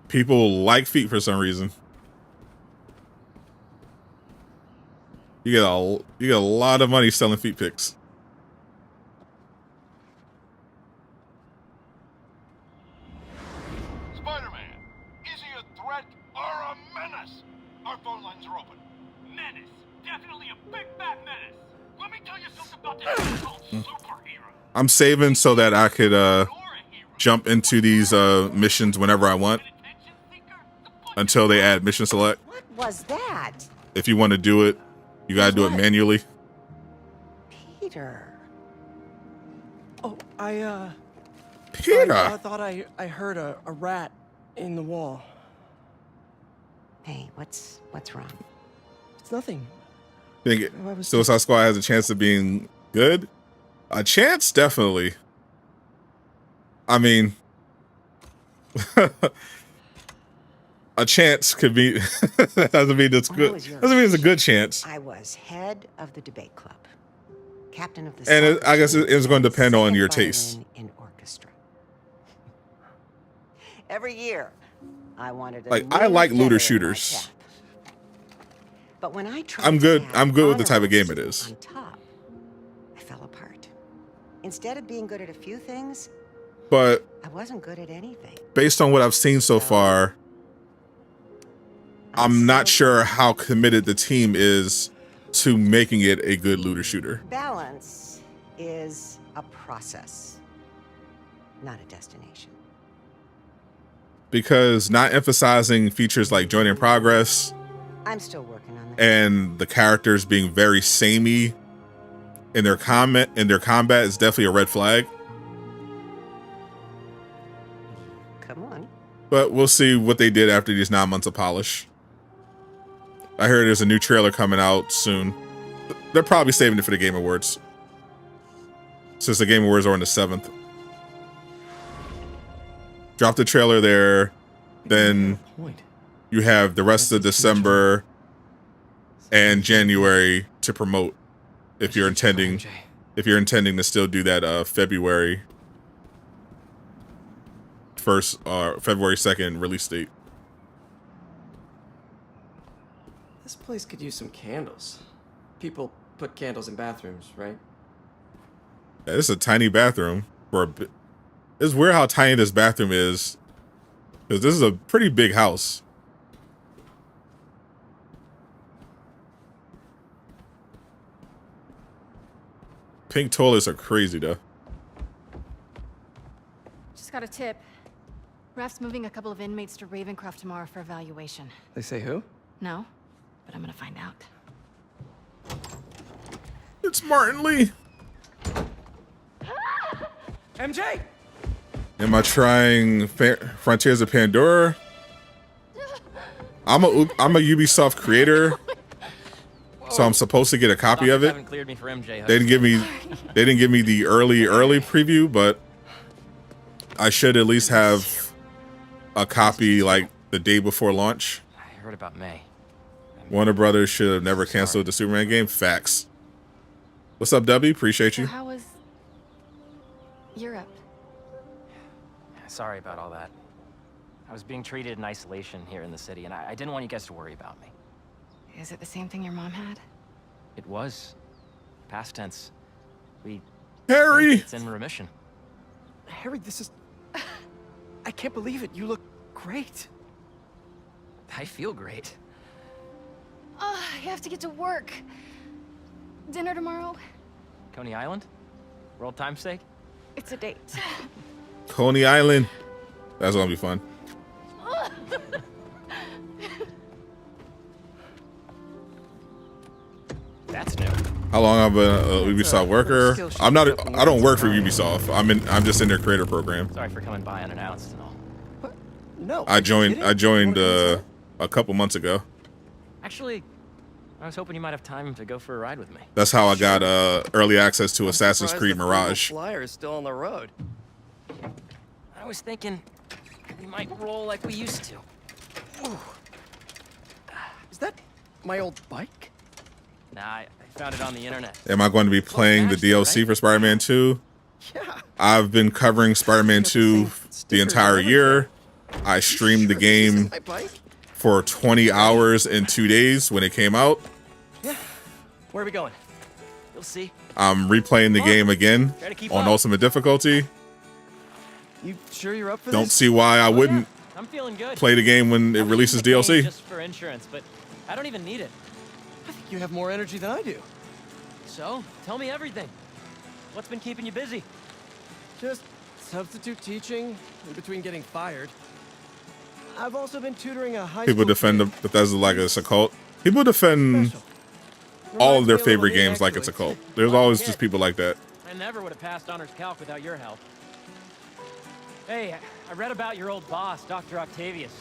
People like feet for some reason. You get a lot of money selling feet pics. Spider-Man, is he a threat or a menace? Our phone lines are open. Menace. Definitely a big bad menace. Let me tell you something about this thing called superhero. I'm saving so that I could jump into these missions whenever I want until they add mission select. What was that? If you want to do it, you gotta do it manually. Peter. Oh, Peter. I thought I heard a rat in the wall. Hey, what's wrong? It's nothing. Think Suicide Squad has a chance of being good? A chance, definitely. I mean, a chance could be doesn't mean it's good. Doesn't mean it's a good chance. I was head of the debate club, captain of the. And I guess it's going to depend on your taste. In orchestra. Every year, I wanted. I like looter shooters. But when I tried, I'm good with the type of game it is. On top, I fell apart. Instead of being good at a few things, but I wasn't good at anything. Based on what I've seen so far, I'm not sure how committed the team is to making it a good looter shooter. Balance is a process, not a destination. Because not emphasizing features like joining progress, I'm still working on that. And the characters being very samey in their combat is definitely a red flag. Come on. But we'll see what they did after these 9 months of polish. I heard there's a new trailer coming out soon. They're probably saving it for the Game Awards, since the Game Awards are on the 7th. Drop the trailer there, then you have the rest of December and January to promote if you're intending to still do that February February 2nd release date. This place could use some candles. People put candles in bathrooms, right? Yeah, this is a tiny bathroom for a bit. It's weird how tiny this bathroom is, because this is a pretty big house. Pink toilets are crazy, though. Just got a tip. Raft's moving a couple of inmates to Ravencroft tomorrow for evaluation. They say who? No, but I'm gonna find out. It's Martin Lee. MJ! Am I trying Frontiers of Pandora? I'm a Ubisoft creator, so I'm supposed to get a copy of it. Haven't cleared me for MJ. They didn't give me the early preview, but I should at least have a copy like the day before launch. I heard about May. Warner Brothers should have never canceled the Superman game. Facts. What's up, W? Appreciate you. So how was Europe? Sorry about all that. I was being treated in isolation here in the city, and I didn't want you guys to worry about me. Is it the same thing your mom had? It was. Past tense. Harry! It's in remission. Harry, this is... I can't believe it. You look great. I feel great. Oh, you have to get to work. Dinner tomorrow? Coney Island? World time's sake? It's a date. Coney Island. That's gonna be fun. That's new. How long I've been a Ubisoft worker? I don't work for Ubisoft. I'm just in their creator program. Sorry for coming by unannounced and all. What? No. I joined a couple months ago. Actually, I was hoping you might have time to go for a ride with me. That's how I got early access to Assassin's Creed Mirage. Flyer is still on the road. I was thinking we might roll like we used to. Ooh. Is that my old bike? Nah, I found it on the internet. Am I going to be playing the DLC for Spider-Man 2? Yeah. I've been covering Spider-Man 2 the entire year. I streamed the game for 20 hours in 2 days when it came out. Yeah. Where are we going? You'll see. I'm replaying the game again on Ultimate Difficulty. You sure you're up for Don't this? see why I wouldn't I'm feeling good. play the game when it releases DLC. Just for insurance, but I don't even need it. I think you have more energy than I do. So, tell me everything. What's been keeping you busy? Just substitute teaching in between getting fired. I've also been tutoring a high People school defend kid. Bethesda like it's a cult. People defend all of their favorite games like it's a cult. There's always just people like that. I never would have passed honors calc without your help. Hey, I read about your old boss, Dr. Octavius.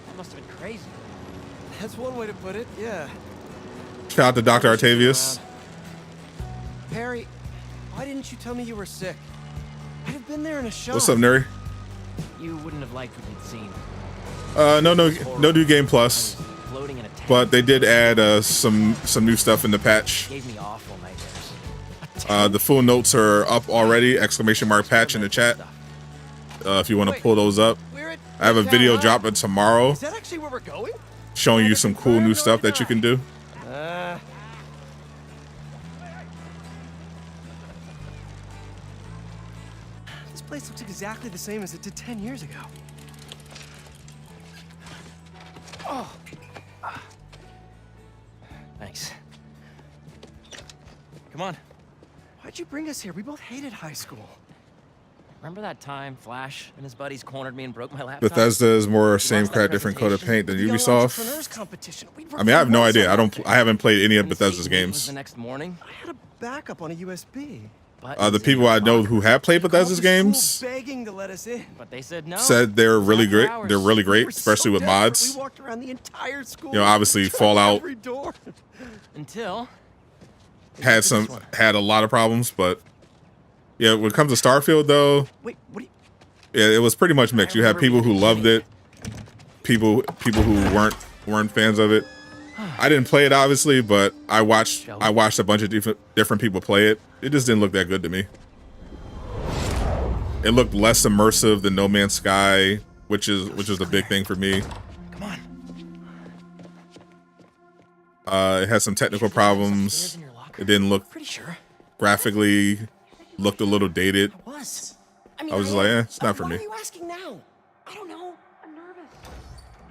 That must have been crazy. That's one way to put it, yeah. Shout out to Dr. Octavius. Harry, why didn't you tell me you were sick? I'd have been there in a show. What's up, Neri? You wouldn't have liked what you'd seen. No new game plus. But they did add some new stuff in the patch. Gave me awful nightmares. The full notes are up already! Exclamation mark patch in the chat. If you want to pull those up. I have a video dropping tomorrow Is that actually where we're going? showing you some cool new stuff that you can do. This place looks exactly the same as it did 10 years ago. Oh. Thanks. Come on. Why'd you bring us here? We both hated high school. Remember that time Flash and his buddies cornered me and broke my laptop? Bethesda is more same crap, different coat of paint than Ubisoft. I mean, I have no idea. I haven't played any of Bethesda's games. The next morning, I had a backup on a USB. The people I know who have played Bethesda's games Begging to let us in. But they said no. said they're really great. They're really great, especially with mods. We walked around the entire school. You know, obviously Fallout every door. Until had a lot of problems, but yeah, when it comes to Starfield though, wait, what do yeah, it was pretty much mixed. You had people who loved it, people who weren't fans of it. I didn't play it obviously, but I watched a bunch of different people play it. It just didn't look that good to me. It looked less immersive than No Man's Sky, which is a big thing for me. Come on. It had some technical problems. It didn't look graphically, looked a little dated. I was just like, it's not for me. What are you asking now? I don't know. I'm nervous.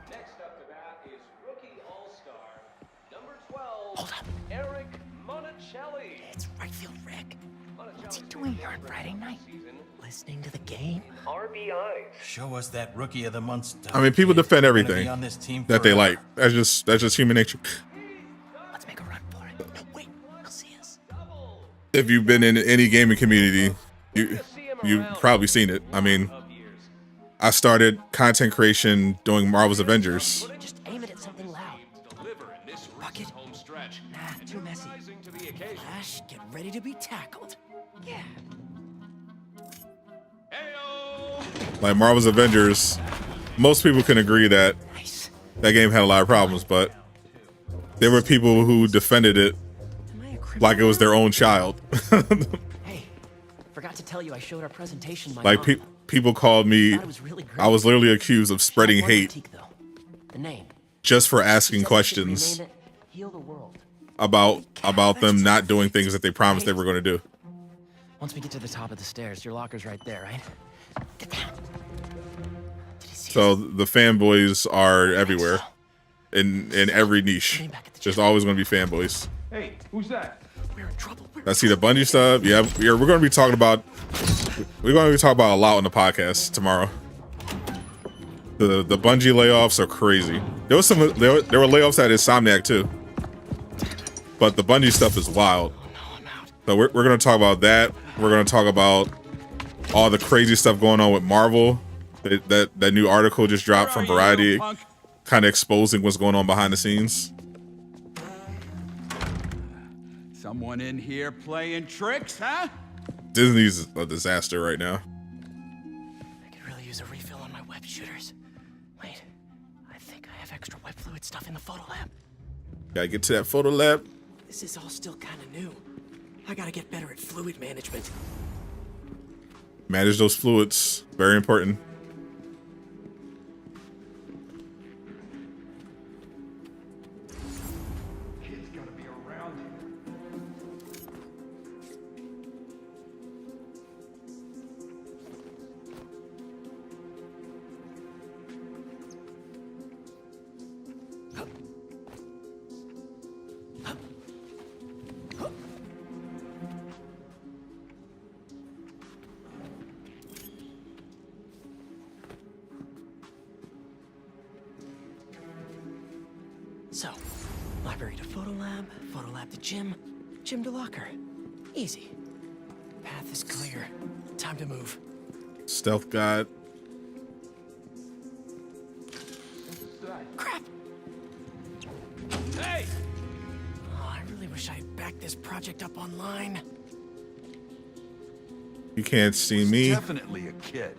Next up to bat is rookie all-star, number 12. Hold up. Eric Monticelli. It's right field Rick. What's he doing here on Friday night? Listening to the game? RBI. Show us that rookie of the month stuff. I mean, people defend Gonna everything be on this team that they forever. like. That's just human nature. Let's make a run for it. No, wait. He'll see us. If you've been in any gaming community, you've probably seen it. I mean, I started content creation doing Marvel's Avengers. Just aim it at something loud. Bucket. Nah, too messy. Flash, get ready to be tackled. Yeah. Like Marvel's Avengers, most people can agree that that game had a lot of problems, but there were people who defended it like it was their own child. Hey, forgot to tell you I showed our presentation. My Like mom. people called me. I was literally accused of spreading hate The name. just for asking questions Rename it, heal the world. about them not doing things that they promised they were going to do. Once we get to the top of the stairs, your locker's right there, right? So the fanboys are everywhere, in every niche. There's always going to be fanboys. Hey, who's that? We're in trouble. I see the Bungie stuff. Yeah, we're going to be talking about a lot on the podcast tomorrow. The Bungie layoffs are crazy. There were layoffs at Insomniac too, but the Bungie stuff is wild. So we're going to talk about that. We're going to talk about all the crazy stuff going on with Marvel. That new article just dropped from Variety, kind of exposing what's going on behind the scenes. Someone in here playing tricks, huh? Disney's a disaster right now. I could really use a refill on my web shooters. Wait, I think I have extra web fluid stuff in the photo lab. Gotta get to that photo lab. This is all still kind of new. I gotta get better at fluid management. Manage those fluids. Very important. Kid's gotta be around here. So, library to photo lab to gym to locker. Easy. Path is clear. Time to move. Stealth God. Crap! Hey! Oh, I really wish I had backed this project up online. You can't see me. Definitely a kid.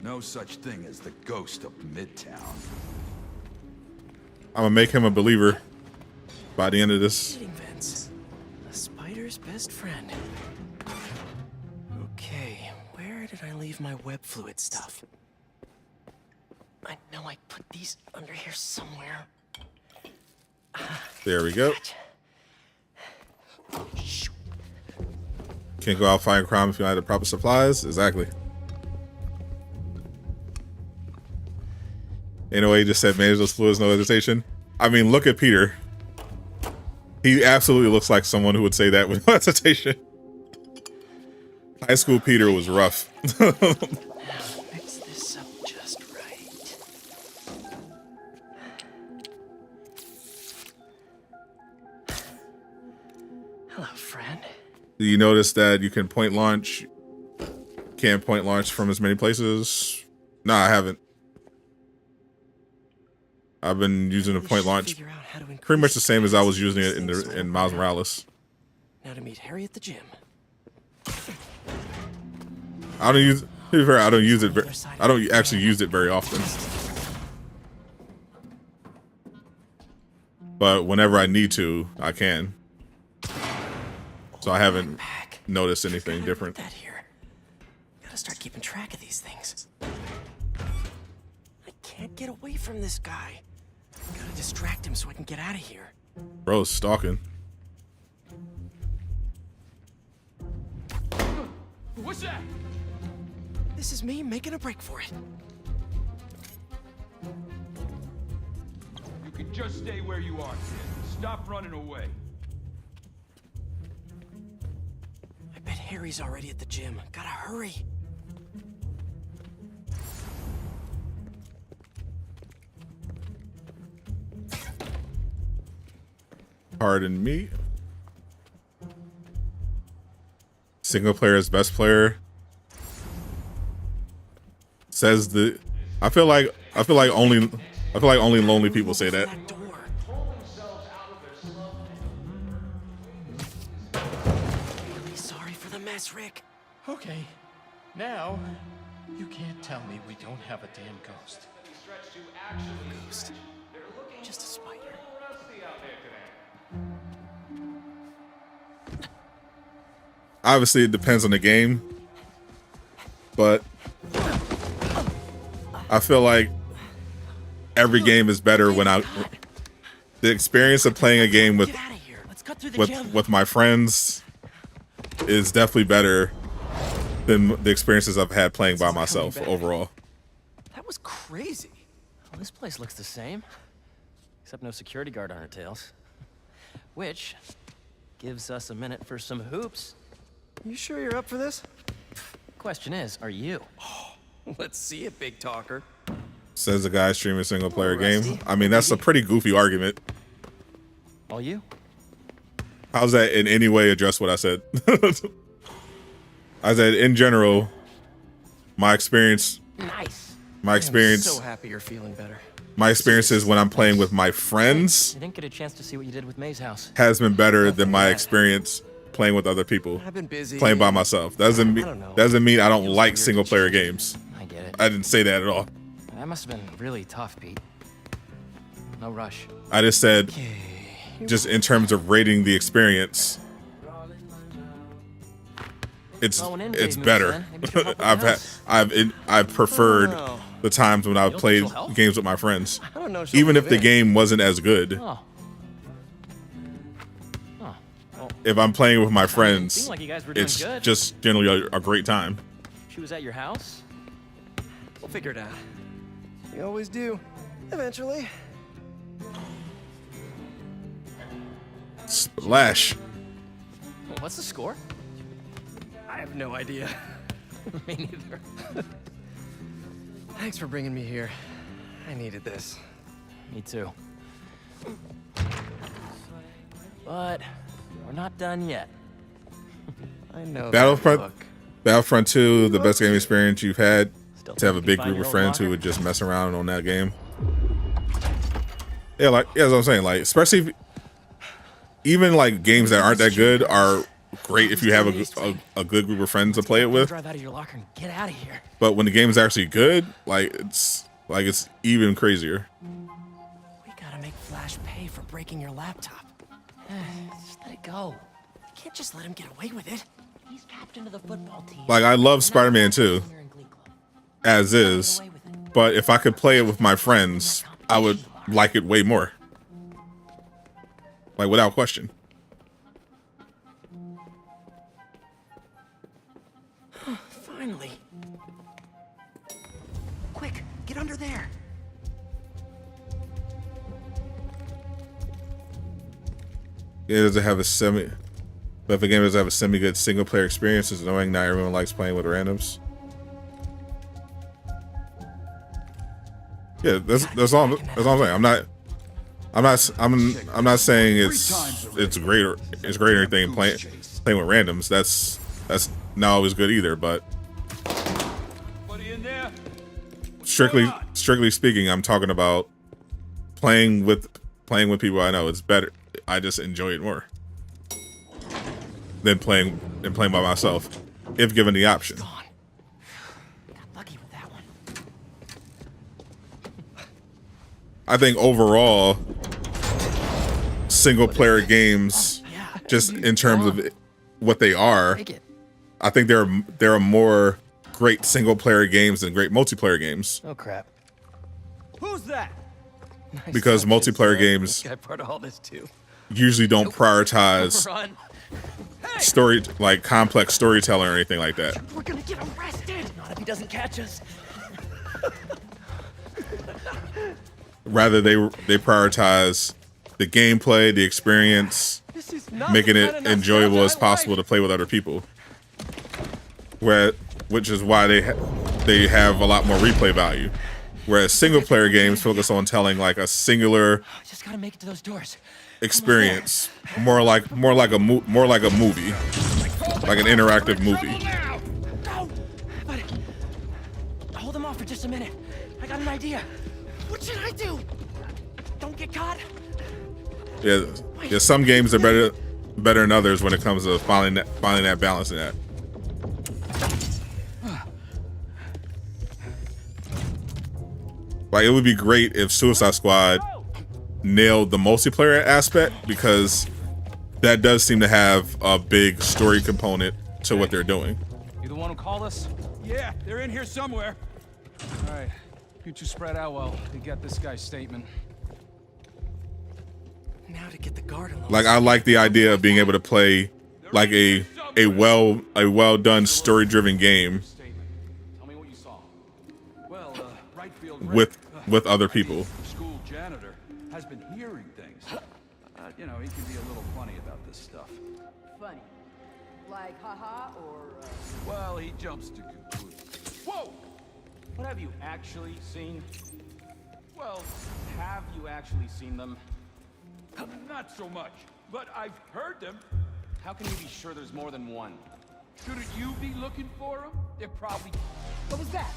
No such thing as the ghost of Midtown. I'm gonna make him a believer by the end of this. Shooting vents. The spider's best friend. Okay, where did I leave my web fluid stuff? I know I put these under here somewhere. There we go. Can't go out fighting crime if you don't have the proper supplies. Exactly. Anyway, he just said manage those fluids, no hesitation. I mean, look at Peter. He absolutely looks like someone who would say that with no hesitation. High school Peter was rough. Mix this up just right. Hello, friend. Do you notice that you can point launch? Can't point launch from as many places? Nah, I haven't. I've been using the point launch pretty much the same as I was using it in Miles Morales. Now to meet Harry at the gym. I don't use. To be fair, I don't use it. I don't actually use it very often. But whenever I need to, I can. So I haven't noticed anything different. That here. Gotta Gotta start keeping track of these things. I can't get away from this guy. Gotta distract him so I can get out of here. Bro's stalking. What's that? This is me making a break for it. You can just stay where you are, kid. Stop running away. I bet Harry's already at the gym. Gotta hurry. Pardon me. Single player is best player. Says the. I feel like only lonely people say that. Really sorry for the mess, Rick. Okay. Now, you can't tell me we don't have a damn ghost. Ghost. Just a spider. Obviously, it depends on the game, but I feel like every game is better when the experience of playing a game with my friends is definitely better than the experiences I've had playing by myself overall. That was crazy. Well, this place looks the same, except no security guard on our tails, which gives us a minute for some hoops. You sure you're up for this? Question is, are you? Let's see it, big talker. Says the guy streaming a single player game. I mean, that's a pretty goofy argument. All you? How's that in any way address what I said? I said, in general, my experience. Nice. My experience. I'm so happy you're feeling better. My experiences when I'm playing with my friends I didn't get a chance to see what you did with May's house. has been better than my experience playing with other people. I've been busy. Playing by myself. Doesn't mean I don't like single player games. I get it. I didn't say that at all. That must have been really tough, Pete. No rush. I just said, just in terms of rating the experience, it's better. I've preferred the times when I've played games with my friends, even if the game wasn't as good. If I'm playing with my friends, it's just generally a great time. She was at your house? We'll figure it out. We always do. Eventually. Splash. What's the score? I have no idea. Me neither. Thanks for bringing me here. I needed this. Me too. But we're not done yet. I know. Battlefront 2, the best game experience you've had. To have a big group of friends who would just mess around on that game. Yeah, that's what I'm saying. Like, especially even like games that aren't that good are great if you have a good group of friends to play it with. Drive out of your locker and get out of here. But when the game is actually good, it's even crazier. We gotta make Flash pay for breaking your laptop. Just let it go. You can't just let him get away with it. He's captain of the football team. Like, I love Spider-Man 2, as is, but if I could play it with my friends, I would like it way more. Like, without question. Finally. Quick, get under there. It doesn't have but if a game doesn't have a semi-good single-player experience, it's annoying. Not everyone likes playing with randoms. Yeah, that's all I'm saying. I'm not saying it's great or anything. Playing with randoms, that's not always good either. But strictly speaking, I'm talking about playing with people I know. It's better. I just enjoy it more than playing by myself, if given the option. I think overall, single player games, just in terms of what they are, I think they're a more great single player games and great multiplayer games. Oh crap. Who's that? Because multiplayer games This guy part of all this too. usually don't prioritize Run. story, like complex storytelling or anything like that. We're gonna get arrested. Not if he doesn't catch us. Rather, they prioritize the gameplay, the experience, making it enjoyable as possible to play with other people. Which is why they have a lot more replay value. Whereas single player games focus on telling like a singular Just gotta make it to those doors. experience, more like a movie, like an interactive movie. Go! But hold him off for just a minute. I got an idea. What should I do? Don't get caught. Yeah, some games are better than others when it comes to finding that balance in that. Like, it would be great if Suicide Squad nailed the multiplayer aspect, because that does seem to have a big story component to what they're doing. You the one who called us? Yeah, they're in here somewhere. All right, you two spread out while we get this guy's statement. Now to get the guard along. Like, I like the idea of being able to play like a well done story driven game with other people. The school janitor has been hearing things. You know, he can be a little funny about this stuff. Funny. Like, haha, or... Well, he jumps to conclusions. Whoa! What have you actually seen? Well, have you actually seen them? Not so much, but I've heard them. How can you be sure there's more than one? Shouldn't you be looking for them? They're probably... What was that?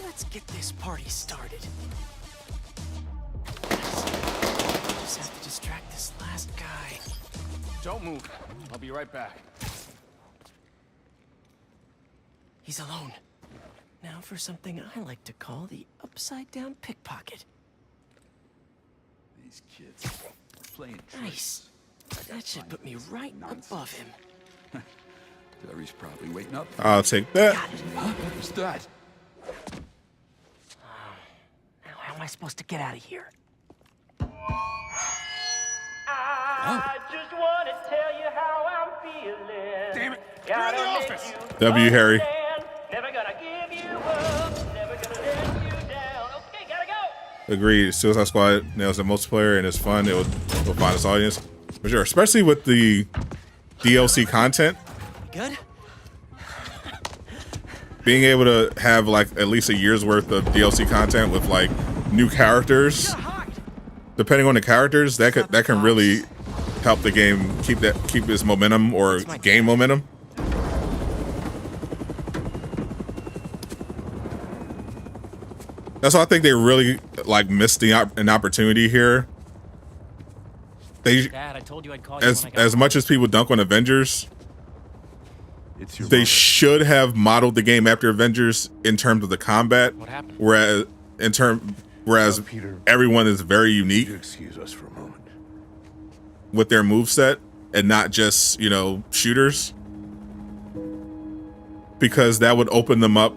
Let's get this party started. Just have to distract this last guy. Don't move. I'll be right back. He's alone. Now for something I like to call the upside-down pickpocket. These kids are playing Nice. That should put me right above him. Terry's probably waiting up. I'll take that. Huh? What's that? Now how am I supposed to get out of here? I just want to tell you how I'm feeling. Damn it! You're in the office. W. Harry. Never gonna give you up. Never gonna let you down. Okay, gotta go. Agreed. Suicide Squad nails the multiplayer and it's fun. It will find its audience. For sure. Especially with the DLC content. Good? Being able to have like at least a year's worth of DLC content with like new characters. Depending on the characters, that can really help the game keep its momentum or gain momentum. That's why I think they really like missed an opportunity here. Dad, I told you I'd call you as much as people dunk on Avengers, they should have modeled the game after Avengers in terms of the combat. What happened? Whereas everyone is very unique. Excuse us for a moment. With their moveset and not just, shooters. Because that would open them up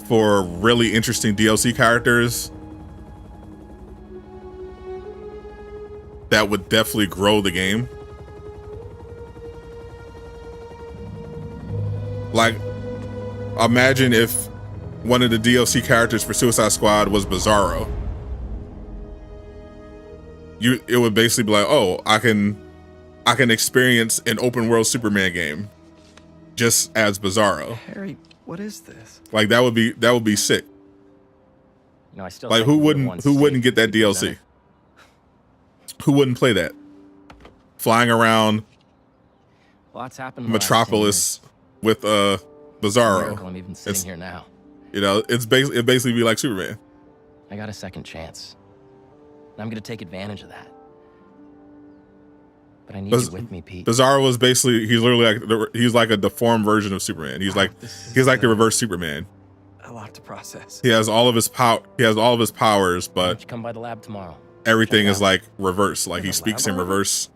for really interesting DLC characters that would definitely grow the game. Like, imagine if one of the DLC characters for Suicide Squad was Bizarro. It would basically be like, oh, I can experience an open world Superman game just as Bizarro. Harry, what is this? Like, that would be sick. I still Like, who wouldn't get that DLC? Who wouldn't play that? Flying around Lots happened. Metropolis with Bizarro. I'm even sitting here now. It basically be like Superman. I got a second chance. And I'm gonna take advantage of that. But I need you with me, Pete. Bizarro was basically he's like a deformed version of Superman. He's like the reverse Superman. A lot to process. He has all of his powers, but you come by the lab tomorrow. Everything is like reverse. Like he speaks in reverse.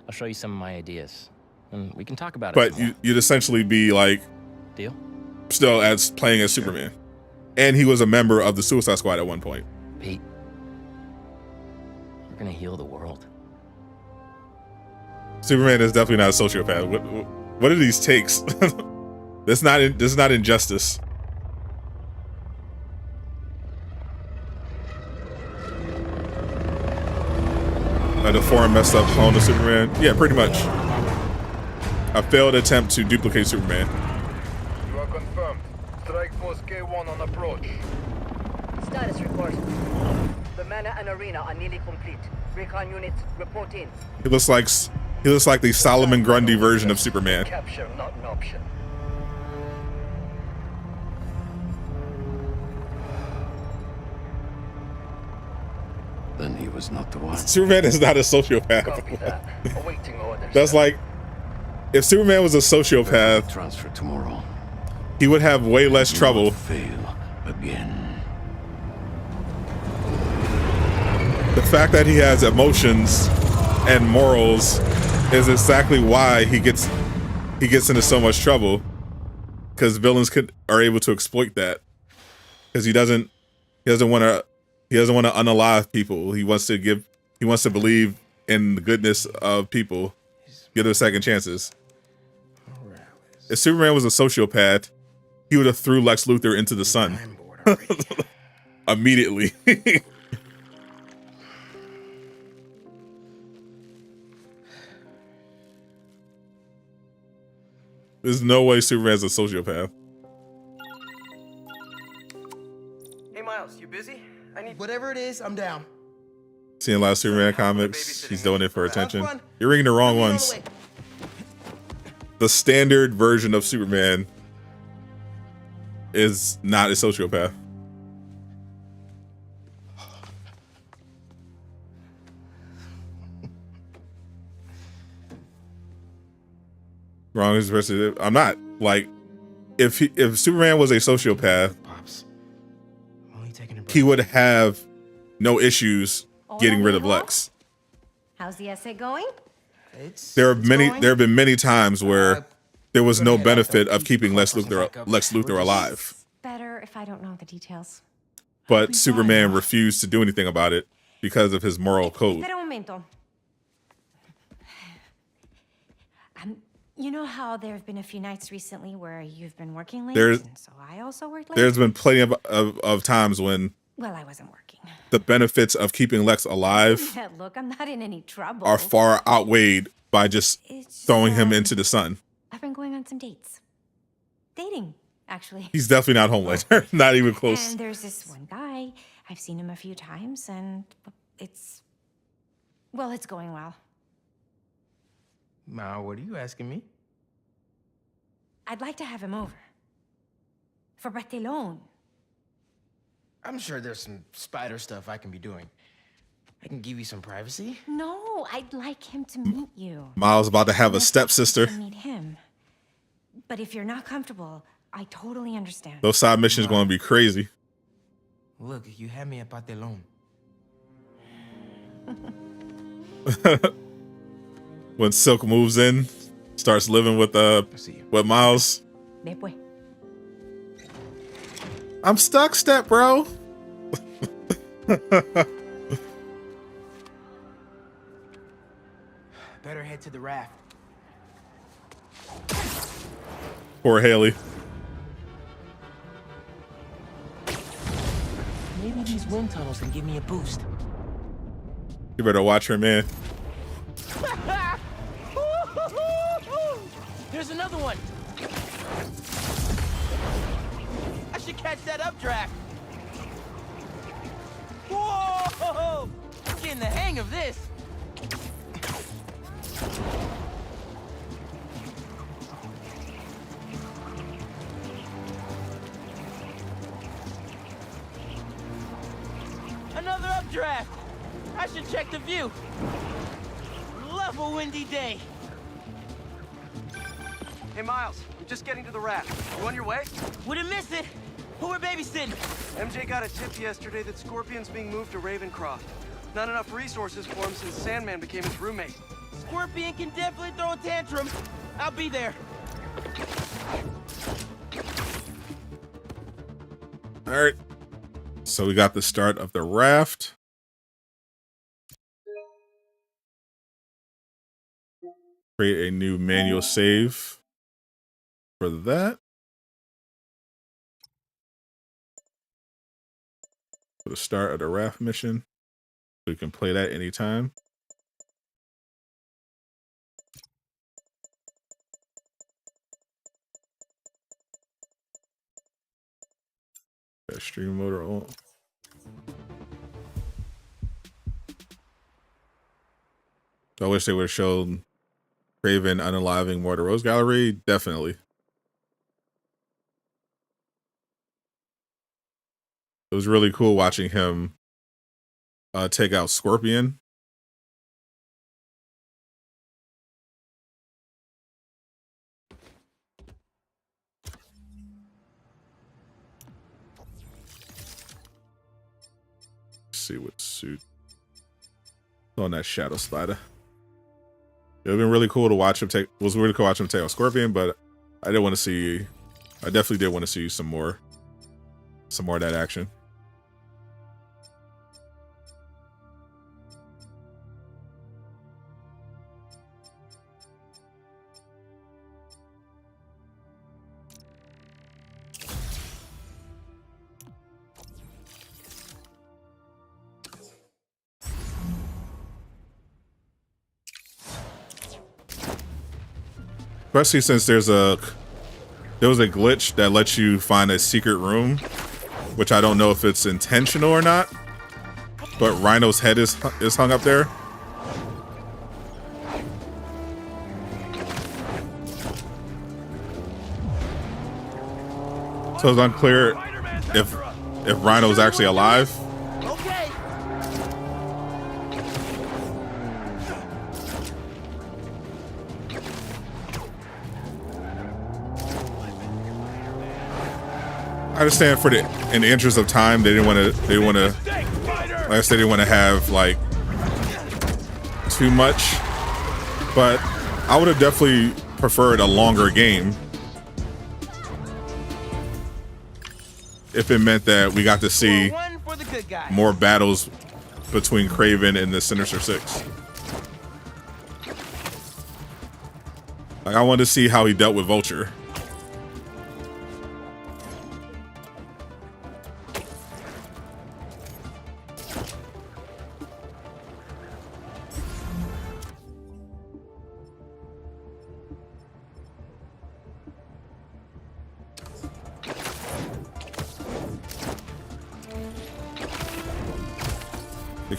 I'll show you some of my ideas. and we can talk about it. But you'd essentially be like, deal? Still as playing as Superman, and he was a member of the Suicide Squad at one point. Pete, we're gonna heal the world. Superman is definitely not a sociopath. What are these takes? This is not injustice. A deformed, messed up clone of Superman. Yeah, pretty much. A failed attempt to duplicate Superman. You are confirmed. Strike Force K1 on approach. Status report. The manor and arena are nearly complete. Recon units, report in. He looks like the Solomon Grundy version of Superman. Capture, not an option. Then he was not the one. Superman is not a sociopath. Copy that. Awaiting orders. That's like, if Superman was a sociopath, transfer tomorrow. He would have way less trouble. Fail again. The fact that he has emotions and morals is exactly why he gets into so much trouble, because villains are able to exploit that, because he doesn't want to unalive people. He wants to believe in the goodness of people, give them second chances. If Superman was a sociopath, he would have threw Lex Luthor into the sun immediately. There's no way Superman's a sociopath. Hey Miles, you busy? I need whatever it is. I'm down. Seeing a lot of Superman comics, he's doing it for attention. You're reading the wrong ones. The standard version of Superman is not a sociopath. Wrong is versus. I'm not like, if Superman was a sociopath, he would have no issues getting rid of Lex. How's the essay going? There have been many times where there was no benefit of keeping Lex Luthor alive. Better if I don't know the details. But Superman refused to do anything about it because of his moral code. Espera un momento. You know how there have been a few nights recently where you've been working late, and so I also worked late? There's been plenty of times when, well, I wasn't working. The benefits of keeping Lex alive Look, I'm not in any trouble. are far outweighed by just throwing him into the sun. I've been going on some dates. Dating, actually. He's definitely not Homelander. Not even close. And there's this one guy. I've seen him a few times, and it's going well. Ma, what are you asking me? I'd like to have him over. For Barthelone. I'm sure there's some spider stuff I can be doing. I can give you some privacy. No, I'd like him to meet you. Miles about to have a stepsister. Meet him. But if you're not comfortable, I totally understand. Those side missions going to be crazy. Look, you had me at Barthelone. When Silk moves in, starts living with Miles. Después. I'm stuck, step bro. Better head to the Raft. Poor Haley. Maybe these wind tunnels can give me a boost. You better watch her, man. There's another one. I should catch that updraft. Whoa! I'm getting the hang of this. Another updraft. I should check the view. Love a windy day. Hey, Miles, I'm just getting to the Raft. You on your way? Wouldn't miss it. Who we're babysitting? MJ got a tip yesterday that Scorpion's being moved to Ravencroft. Not enough resources for him since Sandman became his roommate. Scorpion can definitely throw a tantrum. I'll be there. All right. So we got the start of the raft. Create a new manual save for that. For the start of the raft mission. We can play that anytime. Got stream motor on. I wish they would have shown Kraven unaliving more of the Rose Gallery. Definitely. It was really cool watching him take out Scorpion. Let's see what suit on that shadow spider. It would have been really cool to watch him take. It was really cool to watch him take out Scorpion, but I didn't want to see. I definitely did want to see some more of that action. Especially since there was a glitch that lets you find a secret room, which I don't know if it's intentional or not, but Rhino's head is hung up there. So it's unclear if Rhino's actually alive. I understand in the interest of time, they didn't want to, like I said, they didn't want to have like too much, but I would have definitely preferred a longer game if it meant that we got to see more battles between Kraven and the Sinister Six. Like, I wanted to see how he dealt with Vulture.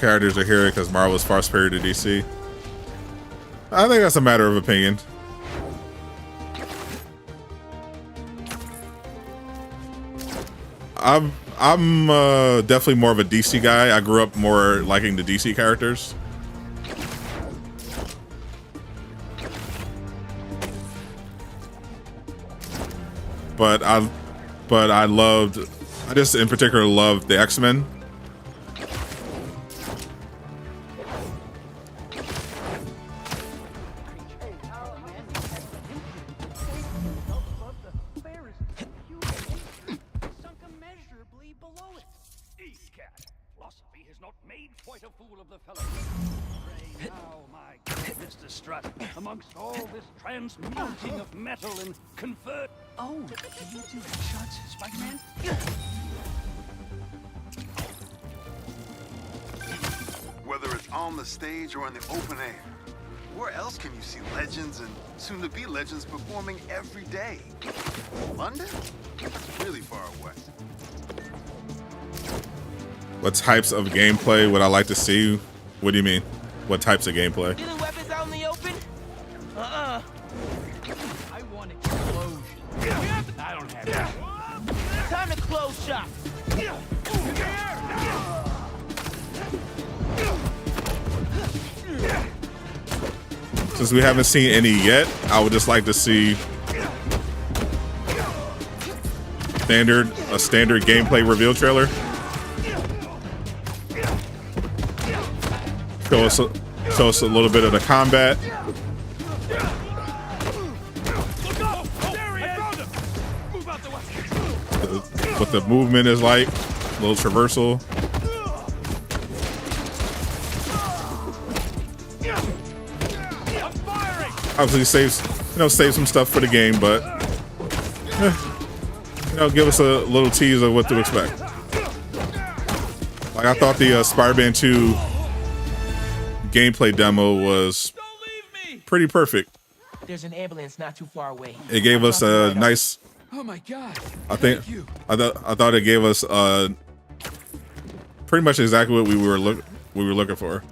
Characters are here because Marvel's far superior to DC. I think that's a matter of opinion. I'm definitely more of a DC guy. I grew up more liking the DC characters. But I just in particular loved the X-Men. Transmuting of metal and convert. Oh, can you do headshots, Spider-Man? Whether it's on the stage or in the open air, where else can you see legends and soon-to-be legends performing every day? London? That's really far away. What types of gameplay would I like to see? What do you mean? What types of gameplay? Dealing weapons out in the open? I want explosion. I don't have it. Time to close shop. Since we haven't seen any yet, I would just like to see a standard gameplay reveal So it's a little bit of the combat. What the movement is like, a little traversal. Obviously save some stuff for the game, but give us a little tease of what to expect. Like I thought the Spider-Man 2 gameplay demo was pretty perfect. There's an ambulance not too far away. It gave us a nice. Oh my God! I thought it gave us pretty much exactly what we were looking for.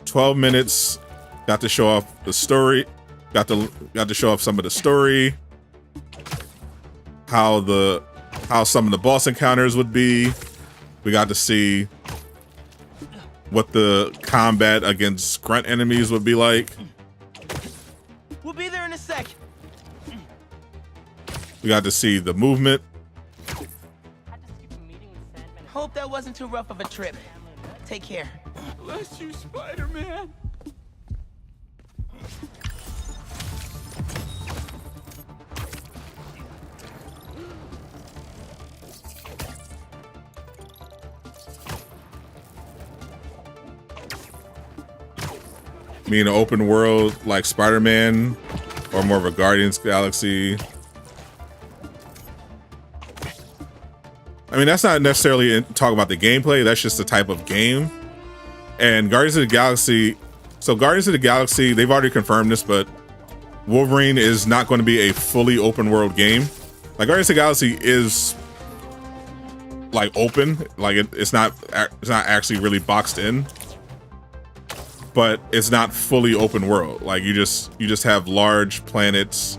12 minutes. Got to show off the story. Got to show off some of the story. How some of the boss encounters would be. We got to see what the combat against grunt enemies would be like. We'll be there in a sec. We got to see the movement. Hope that wasn't too rough of a trip. Take care. Bless you, Spider-Man. Me in an open world like Spider-Man or more of a Guardians Galaxy. I mean, that's not necessarily talk about the gameplay. That's just the type of game. And Guardians of the Galaxy. So Guardians of the Galaxy, they've already confirmed this, but Wolverine is not going to be a fully open world game. Like Guardians of the Galaxy is like open, like it's not actually really boxed in. But it's not fully open world. Like you just have large planets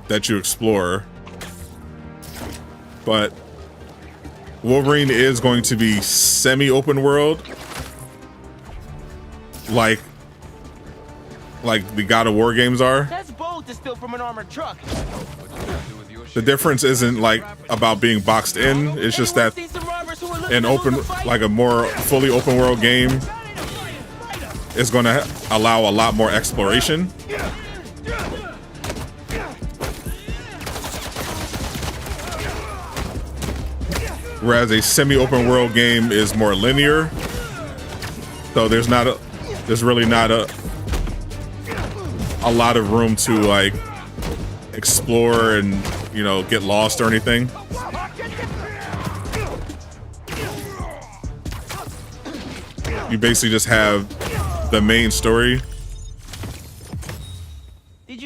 that you explore. But Wolverine is going to be semi-open world, like the God of War games are. That's bold to steal from an armored truck. The difference isn't like about being boxed in. It's just that an open, like a more fully open world game is going to allow a lot more exploration. Whereas a semi-open world game is more linear. So there's really not a lot of room to like explore and, get lost or anything. You basically just have the main story.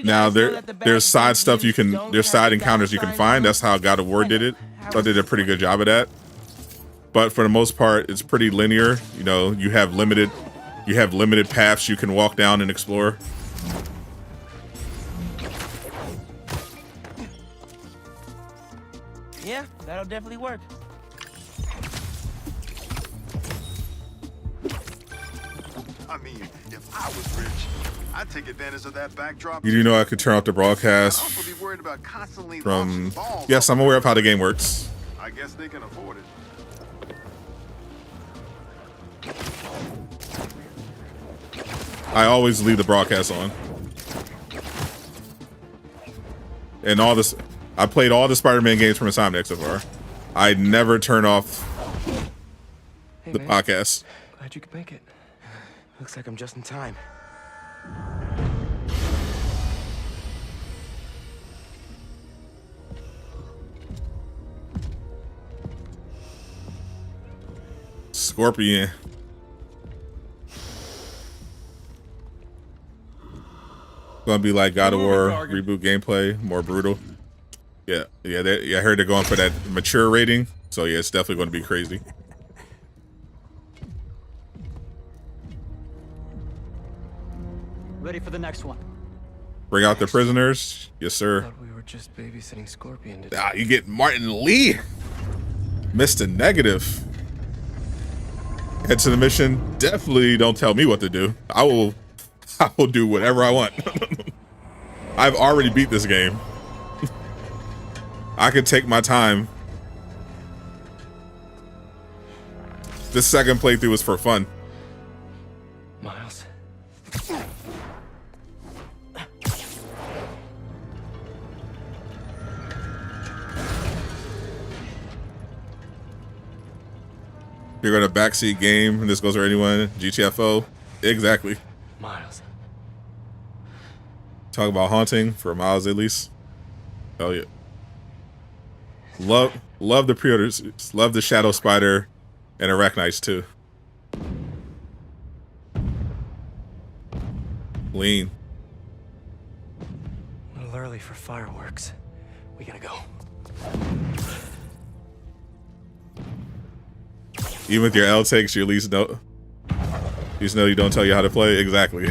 Now there's side stuff there's side encounters you can find. That's how God of War did it. So I did a pretty good job of that. But for the most part, it's pretty linear. You have limited paths you can walk down and explore. Yeah, that'll definitely work. I mean, if I was rich, I'd take advantage of that backdrop. You do know I could turn off the broadcast I'd also be worried about constantly from... launching balls. Yes, I'm aware of how the game works. I guess they can afford it. I always leave the broadcast on. And I played all the Spider-Man games from Insomniac so far. I never turn off the podcast. Glad you could make it. Looks like I'm just in time. Scorpion. Gonna be like God of War reboot gameplay, more brutal. Yeah. I heard they're going for that mature rating, so yeah, it's definitely going to be crazy. Ready for the next one. Bring out the prisoners, yes sir. Thought we were just babysitting Scorpion today. You get Martin Lee, Mr. Negative. Head to the mission. Definitely don't tell me what to do. I will do whatever I want. I've already beat this game. I could take my time. This second playthrough was for fun. You're gonna backseat game, and this goes for anyone. GTFO. Exactly. Miles. Talk about haunting for Miles at least. Hell yeah. Love the pre-orders. Love the Shadow Spider and Arachnites too. Lean. A little early for fireworks. We gotta go. Even with your L takes, you at least know you don't tell you how to play. Exactly.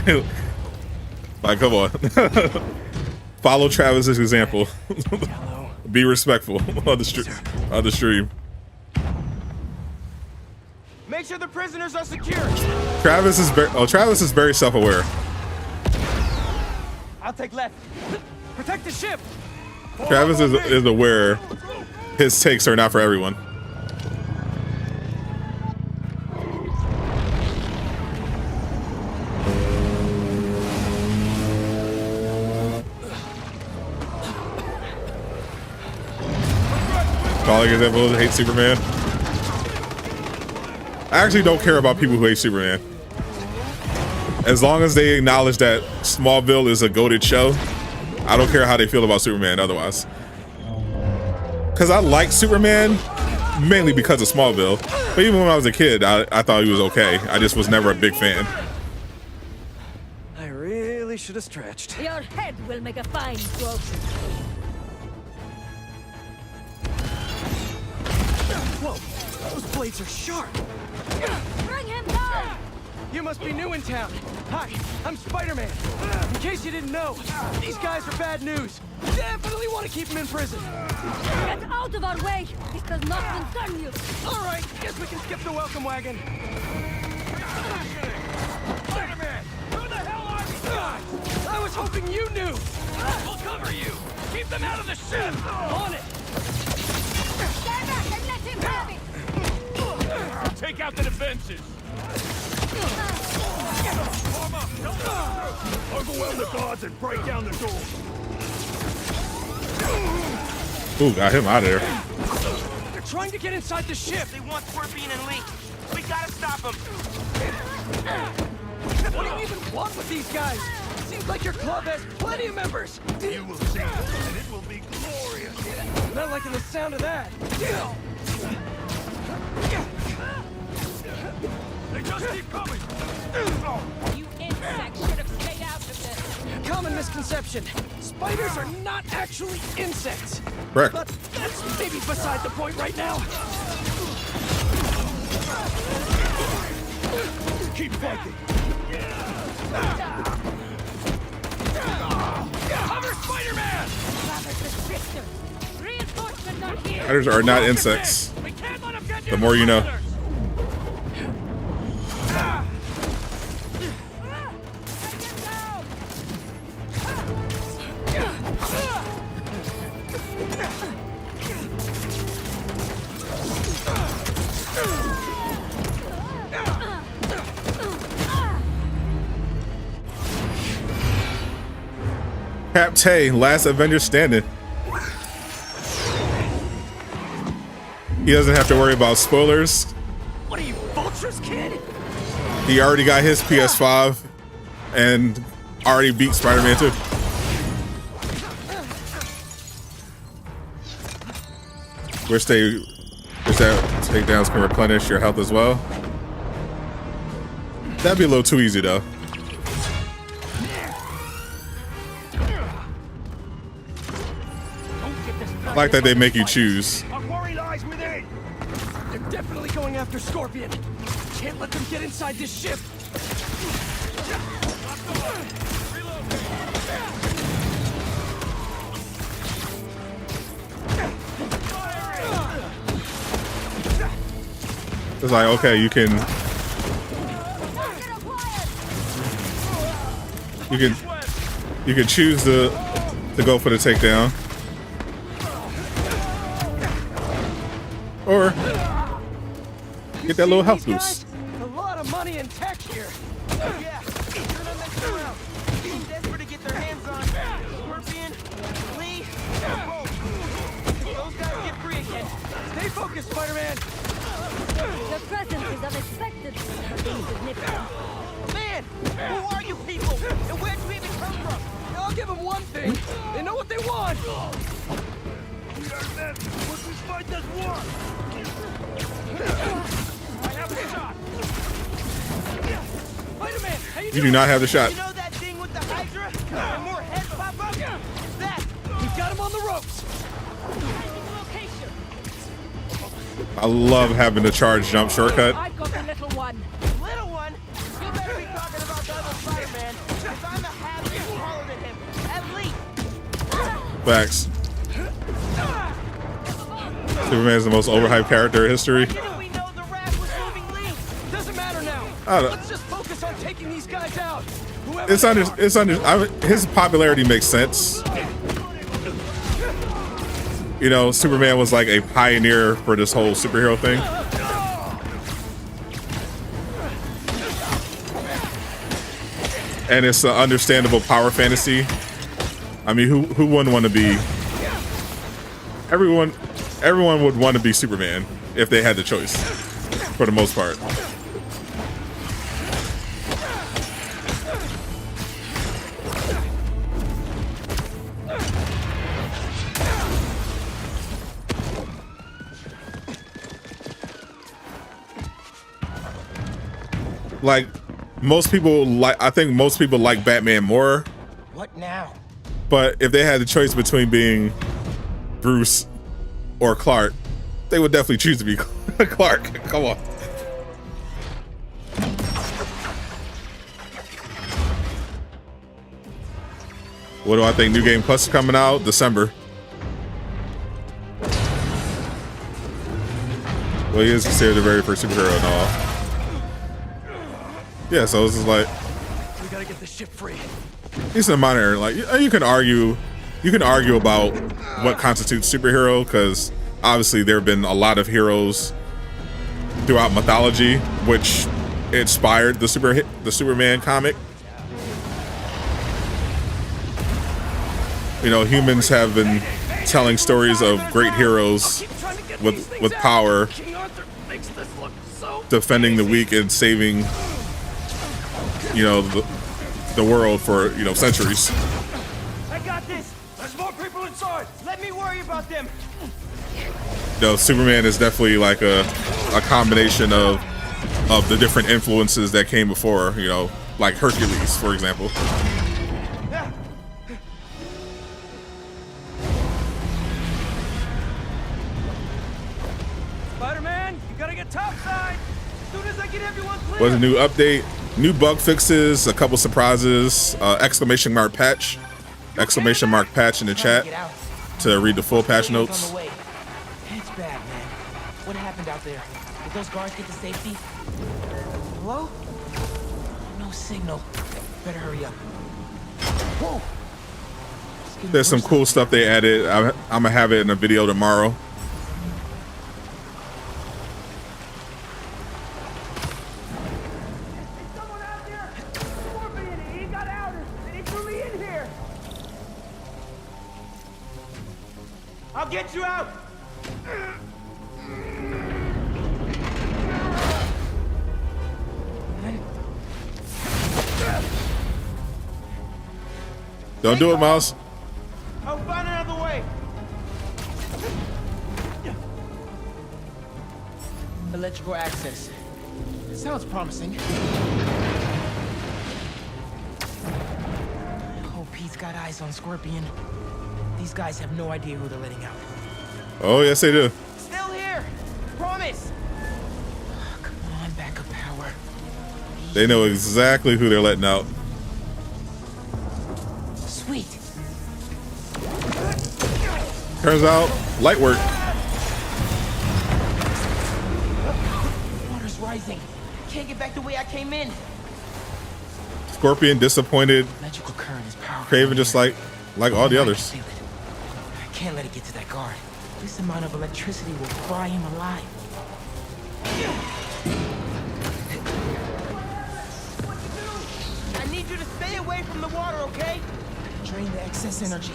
Like, come on. Follow Travis's example. Be respectful on the stream. Make sure the prisoners are secure. Travis is very self-aware. I'll take left. Protect the ship. Travis is aware his takes are not for everyone. Calling example hate Superman. I actually don't care about people who hate Superman. As long as they acknowledge that Smallville is a goated show, I don't care how they feel about Superman otherwise. Because I like Superman mainly because of Smallville. But even when I was a kid, I thought he was okay. I just was never a big fan. I really should have stretched. Your head will make a fine stroke. Whoa, those blades are sharp. Bring him down! You must be new in town. Hi, I'm Spider-Man. In case you didn't know, these guys are bad news. Definitely want to keep him in prison. Get out of our way! This does not concern you! All right, guess we can skip the welcome wagon. Spider-Man, who the hell are these guys? I was hoping you knew. We'll cover you. Keep them out of the ship. On it. Stand back and let him have it! Take out the defenses. Overwhelm the guards and break down the door. Ooh, got him out of there. They're trying to get inside the ship. They want Scorpion and Link. We gotta stop them. What do you even want with these guys? Seems like your club has plenty of members. You will see, and it will be glorious. Not liking the sound of that. They just keep coming. You insect should have stayed out of this. Common misconception. Spiders are not actually insects. Correct. But that's maybe beside the point right now. Keep fighting. Cover Spider-Man! Reinforcements are here! Spiders are not insects. The more you know. Captain, last Avenger standing. He doesn't have to worry about spoilers. What are you, vultures, kid? He already got his PS5 and already beat Spider-Man 2. Wish that takedowns can replenish your health as well. That'd be a little too easy though. I like that they make you choose. Our worry lies within. They're definitely going after Scorpion. Can't let them get inside this ship. It's like, okay, you can choose to go for the takedown, or get that little health boost. A lot of money and tech here. Yeah, they're not messing around. Being desperate to get their hands on Scorpion, Lee, Rogue. Those guys get free again. Stay focused, Spider-Man. The presence Who are you people? And where'd you even come from? I'll give them one thing. They know what they want. We are men. What we fight as one. I have a shot. Spider-Man, how You do not have the shot. You know that thing with the Hydra? And more heads pop up? That! We've got him on the ropes. I love having the charge jump shortcut. I've got the little one. Little one? You better be talking about the other Spider-Man. Because I'm a half inch taller than him. At least. Facts. Superman's the most overhyped character in history. We know the Raft was moving leads. Doesn't matter now. Let's just focus on taking these guys out. His popularity makes sense. You know, Superman was like a pioneer for this whole superhero thing. And it's an understandable power fantasy. I mean, who wouldn't want to be? Everyone would want to be Superman if they had the choice, for the most part. Like most people I think most people like Batman more. What now? But if they had the choice between being Bruce or Clark, they would definitely choose to be Clark. Come on. What do I think? New Game Plus is coming out December. Well, he is considered the very first superhero and all. Yeah, so this is like, We gotta get the ship free. it's a minor, like you can argue about what constitutes superhero, because obviously there have been a lot of heroes throughout mythology which inspired the Superman comic. You know, humans have been telling stories of great heroes with power, defending the weak and saving, you know, the world for, you know, centuries. I got this. There's more people inside. Let me worry about them. You know, Superman is definitely like a combination of the different influences that came before, you know, like Hercules, for example. Spider-Man, you gotta get topside. As soon as I get everyone clear. Was a new update, new bug fixes, a couple surprises, exclamation mark patch in the chat to read the full patch notes. It's bad, man. What happened out there? Did those guards get to safety? Hello? No signal. Better hurry up. Whoa! There's some cool stuff they added. I'm gonna have it in a video tomorrow. I'll get you out! Don't do it, Miles. I'll find another way. Electrical access. Sounds promising. I hope Pete's got eyes on Scorpion. These guys have no idea who they're letting out. Oh, yes, they do. Still here. Promise. Come on, backup power. They know exactly who they're letting out. Sweet. Turns out, light work. Water's rising. Can't get back the way I came in. Scorpion disappointed. Electrical current is powerful. Kraven just like all the others. I can't let it get to that guard. This amount of electricity will fry him alive. I need you to stay away from the water, okay? Drain the excess energy.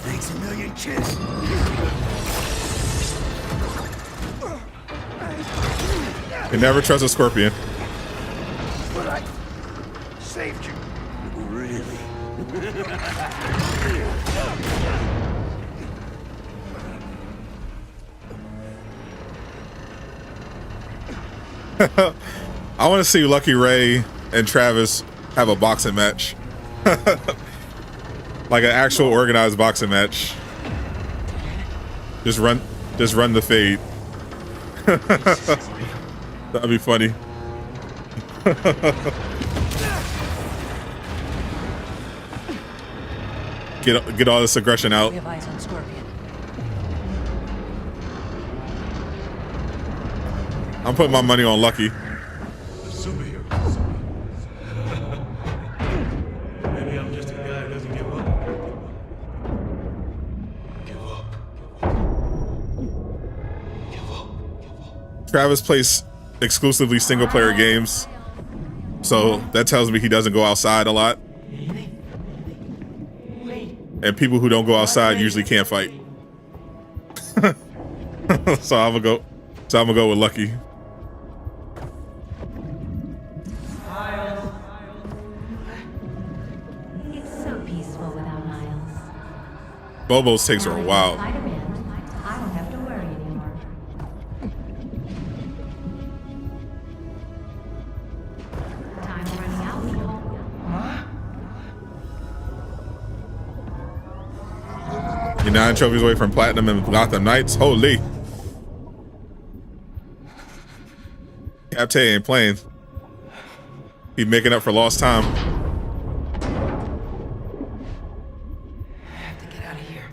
Thanks, a million kids. You never trust a scorpion. But I saved you. Really? I want to see Lucky Ray and Travis have a boxing match. Like an actual organized boxing match. Just run the fade. That'd be funny. Get all this aggression out. We have eyes on Scorpion. I'm putting my money on Lucky. Superhero. Maybe I'm just a guy who doesn't give up. Give up. Travis plays exclusively single player games, so that tells me he doesn't go outside a lot. And people who don't go outside usually can't fight. So I'm gonna go with Lucky. It's so peaceful without Miles. Bobo's takes are wild. Spider-Man, I don't have to worry anymore. Time's running out. You're 9 trophies away from Platinum and Gotham Knights. Holy. Captain ain't playing. He making up for lost time. I have to get out of here.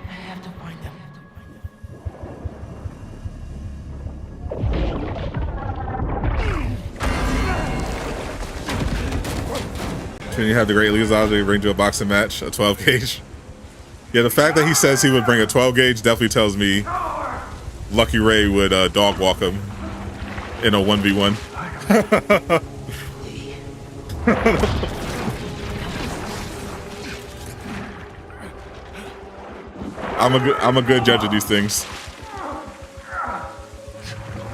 I have to find them. Then you have the great leagues out there bring to a boxing match, a 12 gauge. Yeah, the fact that he says he would bring a 12 gauge definitely tells me Lucky Ray would dog walk him in a 1v1. I'm a good judge of these things.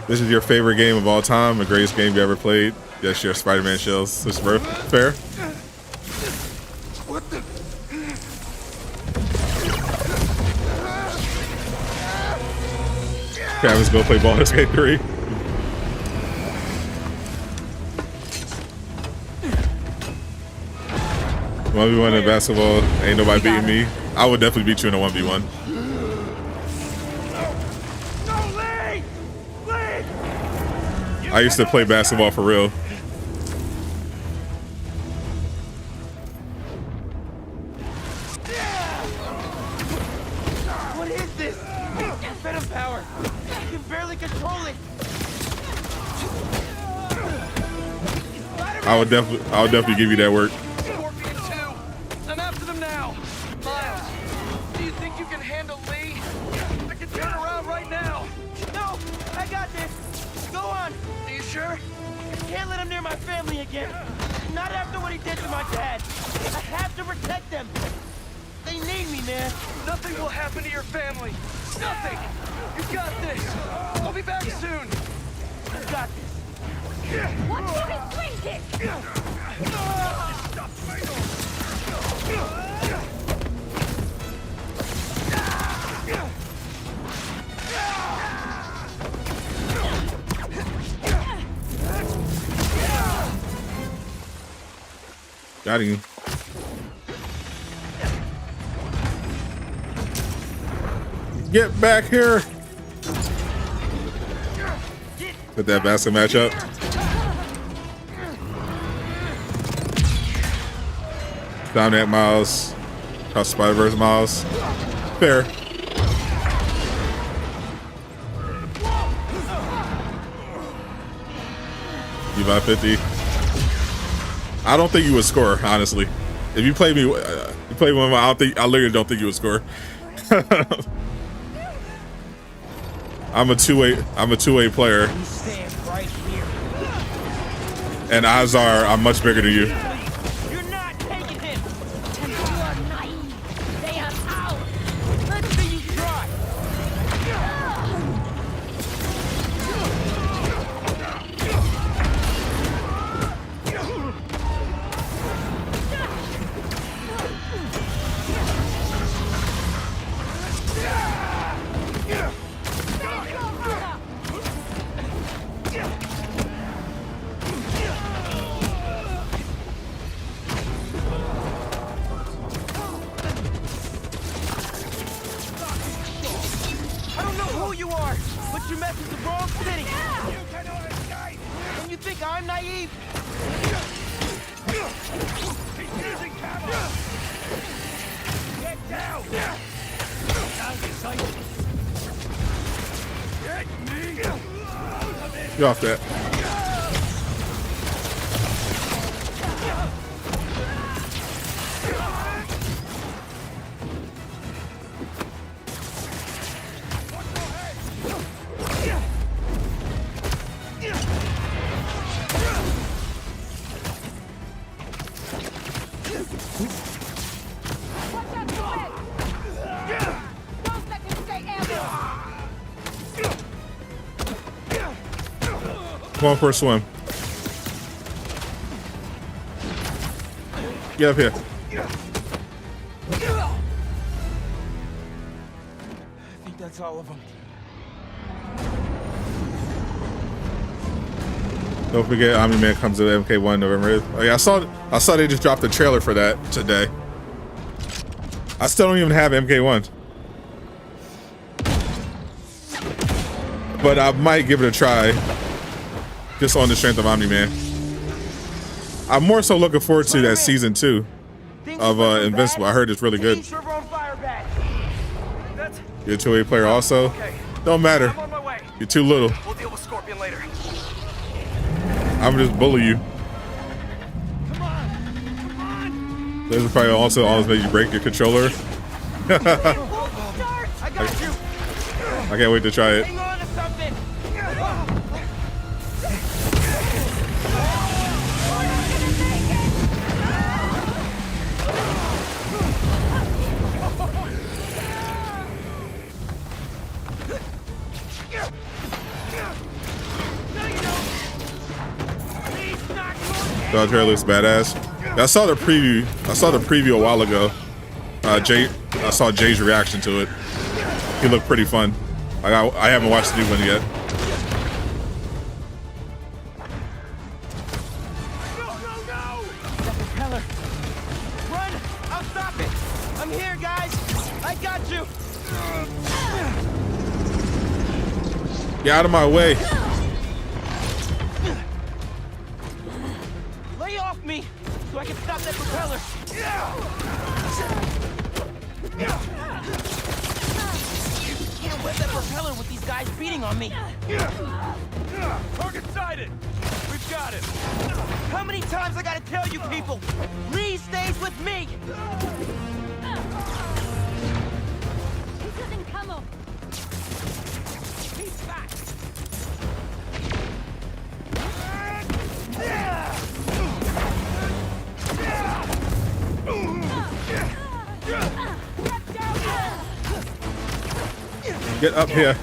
This is your favorite game of all time, the greatest game you ever played. Yes, your Spider-Man shells. This is fair. What the? Travis go play Baldur's Gate 3. One v one in basketball, ain't nobody beating me. I would definitely beat you in a 1v1. I used to play basketball for real. What is this? Venom power. I can barely control it. I would definitely give you that work. Scorpion 2. I'm after them now. Miles, do you think you can handle Lee? I can turn around right now. No, I got this. Go on. Are you sure? I can't let him near my family again. Not after what he did to my dad. I have to protect them. They need me, man. Nothing will happen to your family. Nothing. You got this. I'll be back soon. You got this. Watch for his swing kick! Got him. Get back here. Put that basket match up. Down at Miles. Cross Spider-Verse Miles. Fair. You by 50. I don't think you would score, honestly. If you play me, you play with me, I literally don't think you would score. I'm a two-way player. You stand right here. And odds are I'm much bigger than you. You're not taking him. You are naive. They have power. you are, but you messed with the wrong city. You cannot escape. And you think I'm naive? He's using cover. Get down. Out of sight. Get me. Get off that. Come on for a swim. Get up here. I think that's all of them. Don't forget, Omni-Man comes to MK1 November 8th. Oh yeah, I saw they just dropped the trailer for that today. I still don't even have MK1, but I might give it a try, just on the strength of Omni-Man. I'm more so looking forward to that season 2 of Invincible. I heard it's really good. You're a 2A player also. Don't matter. You're too little. We'll deal with Scorpion later. I'm just bully you. Come on. This is probably also always make you break your controller. I got you. I can't wait to try it. Hang on to something. The trailer looks badass. I saw the preview. I saw the preview a while ago. I saw Jay's reaction to it. He looked pretty fun. I haven't watched the new one yet. That propeller. Run! I'll stop it. I'm here, guys. I got you. Get out of my way. Lay off me so I can stop that propeller. You can't whip that propeller with these guys beating on me. Target sighted. We've got it. How many times I gotta tell you people? Lee stays with me. He's in camo. He's back. Get up here.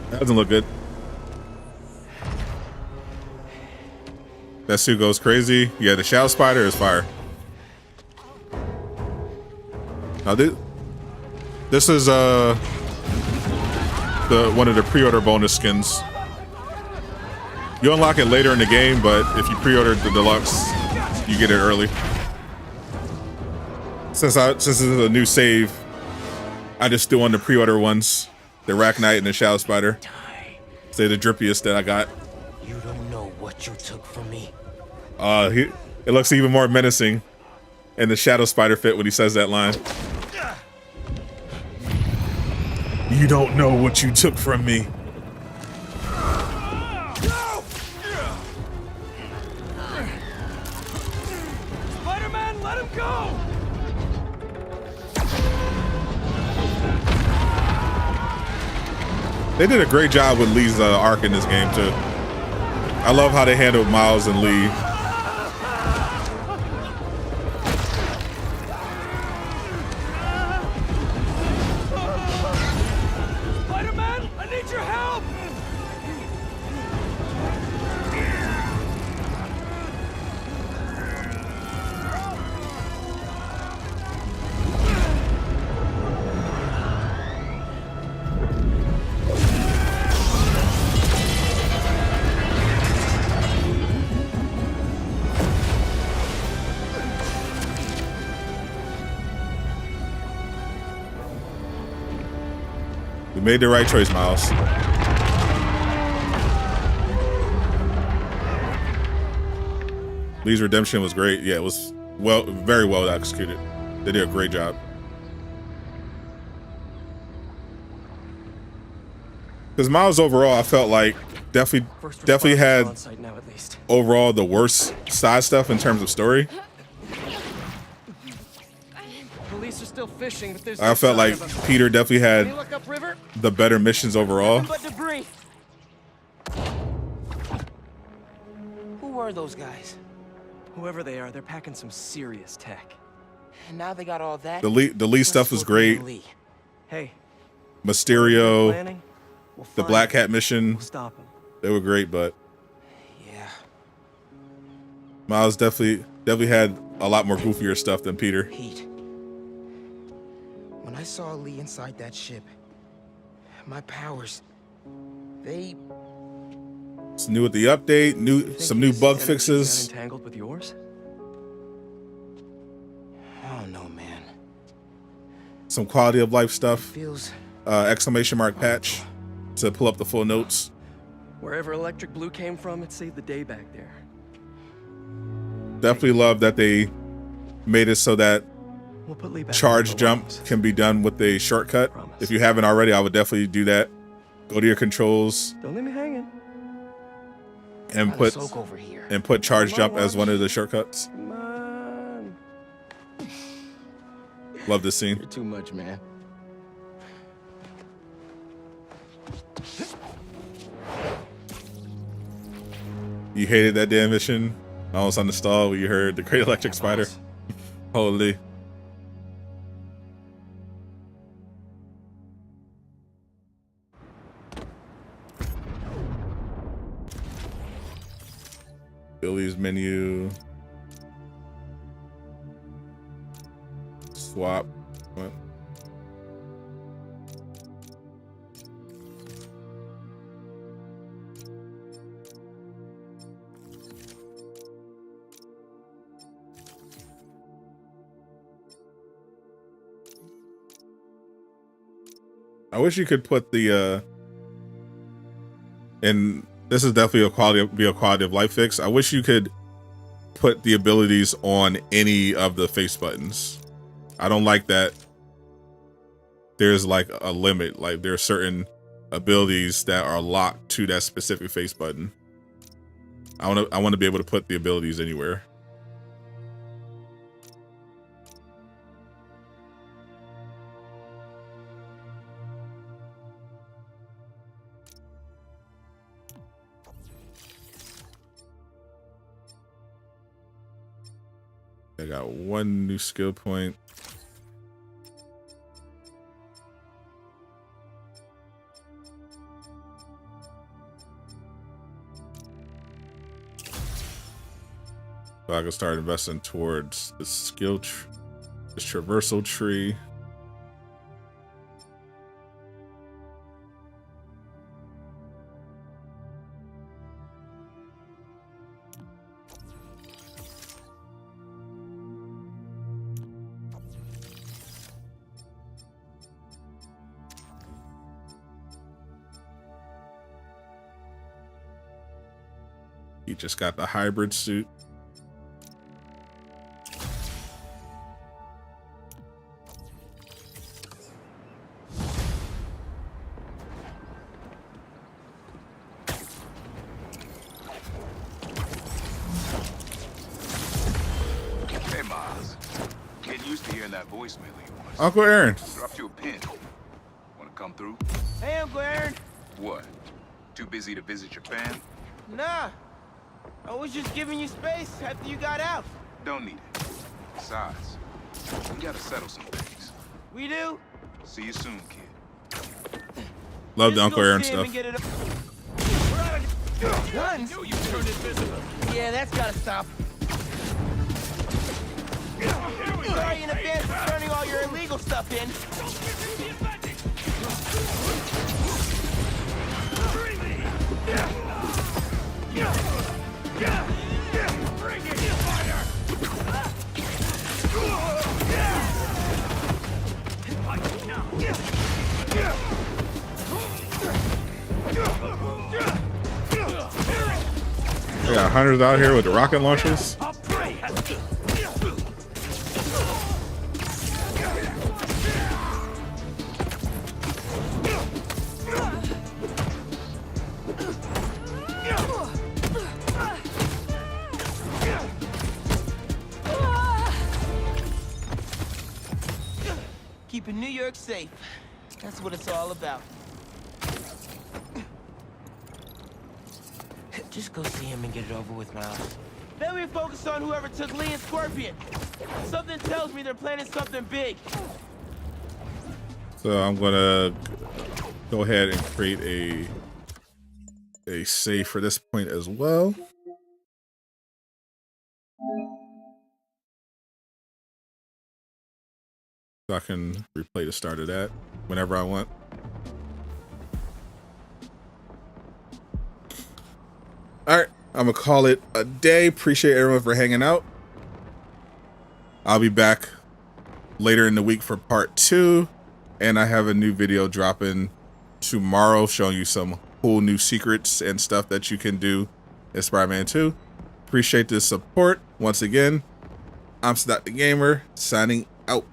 That doesn't look good. That suit goes crazy. Yeah, the shadow spider is fire. Now this is one of the pre-order bonus skins. You unlock it later in the game, but if you pre-order the deluxe, you get it early. Since this is a new save, I just do on the pre-order ones, the Rack Knight and the Shadow Spider. Say the drippiest that I got. You don't know what you took from me. It looks even more menacing in the Shadow Spider fit when he says that line. You don't know what you took from me. Spider-Man, let him go! They did a great job with Lee's arc in this game too. I love how they handled Miles and Lee. Spider-Man, I need your help! You made the right choice, Miles. Lee's redemption was great. Yeah, it was very well executed. They did a great job. Because Miles overall, I felt like definitely had overall the worst side stuff in terms of story. Police are still fishing, but there's I felt like Peter definitely had Can you look upriver? the better missions overall. Nothing but debris. Who were those guys? Whoever they are, they're packing some serious tech. And now they got all that. The Lee stuff was great. Hey, Mysterio, planning? the Black Hat mission, Stop him. they were great, but Yeah. Miles definitely had a lot more goofier stuff than Peter. Pete. When I saw Lee inside that ship, my powers, they... It's new with the update, some new bug fixes. Entangled with yours? I don't know, man. Some quality of life stuff. Feels... Exclamation mark patch to pull up the full notes. Wherever Electric Blue came from, it saved the day back there. Definitely love that they made it so that We'll put Lee back charge jump can be done with a shortcut. If you haven't already, I would definitely do that. Go to your controls Don't leave me hanging. and put charge jump as one of the shortcuts. Come on. Love this scene. You're too much, man. You hated that damn mission? I was on the stall where you heard the great electric spider. Holy. Billy's menu. Swap. What? I wish you could put the and this is definitely a quality of life fix. I wish you could put the abilities on any of the face buttons. I don't like that there's like a limit. Like there are certain abilities that are locked to that specific face button. I want to be able to put the abilities anywhere. I got one new skill point. So I can start investing towards the skill this traversal tree. He just got the hybrid suit. Hey, Miles. Getting used to hearing that voicemail of yours. Uncle Aaron. Dropped you a pin. Wanna come through? Hey, Uncle Aaron. What? Too busy to visit your fam? Nah. I was just giving you space after you got out. Don't need it. Besides, we gotta settle some things. We do? See you soon, kid. Love the Uncle Aaron stuff. Guns? You turned invisible. Yeah, that's gotta stop. Sorry in advance for turning all your illegal stuff in. Bring it, spider! We got hunters out here with the rocket launchers. Keeping New York safe. That's what it's all about. Just go see him and get it over with, Miles. Then we focus on whoever took Lee and Scorpion. Something tells me they're planning something big. So I'm gonna go ahead and create a save for this point as well. So I can replay the start of that whenever I want. All right, I'm gonna call it a day. Appreciate everyone for hanging out. I'll be back later in the week for part 2, and I have a new video dropping tomorrow showing you some cool new secrets and stuff that you can do in Spider-Man 2. Appreciate the support once again. I'm Sadot the Gamer, signing out.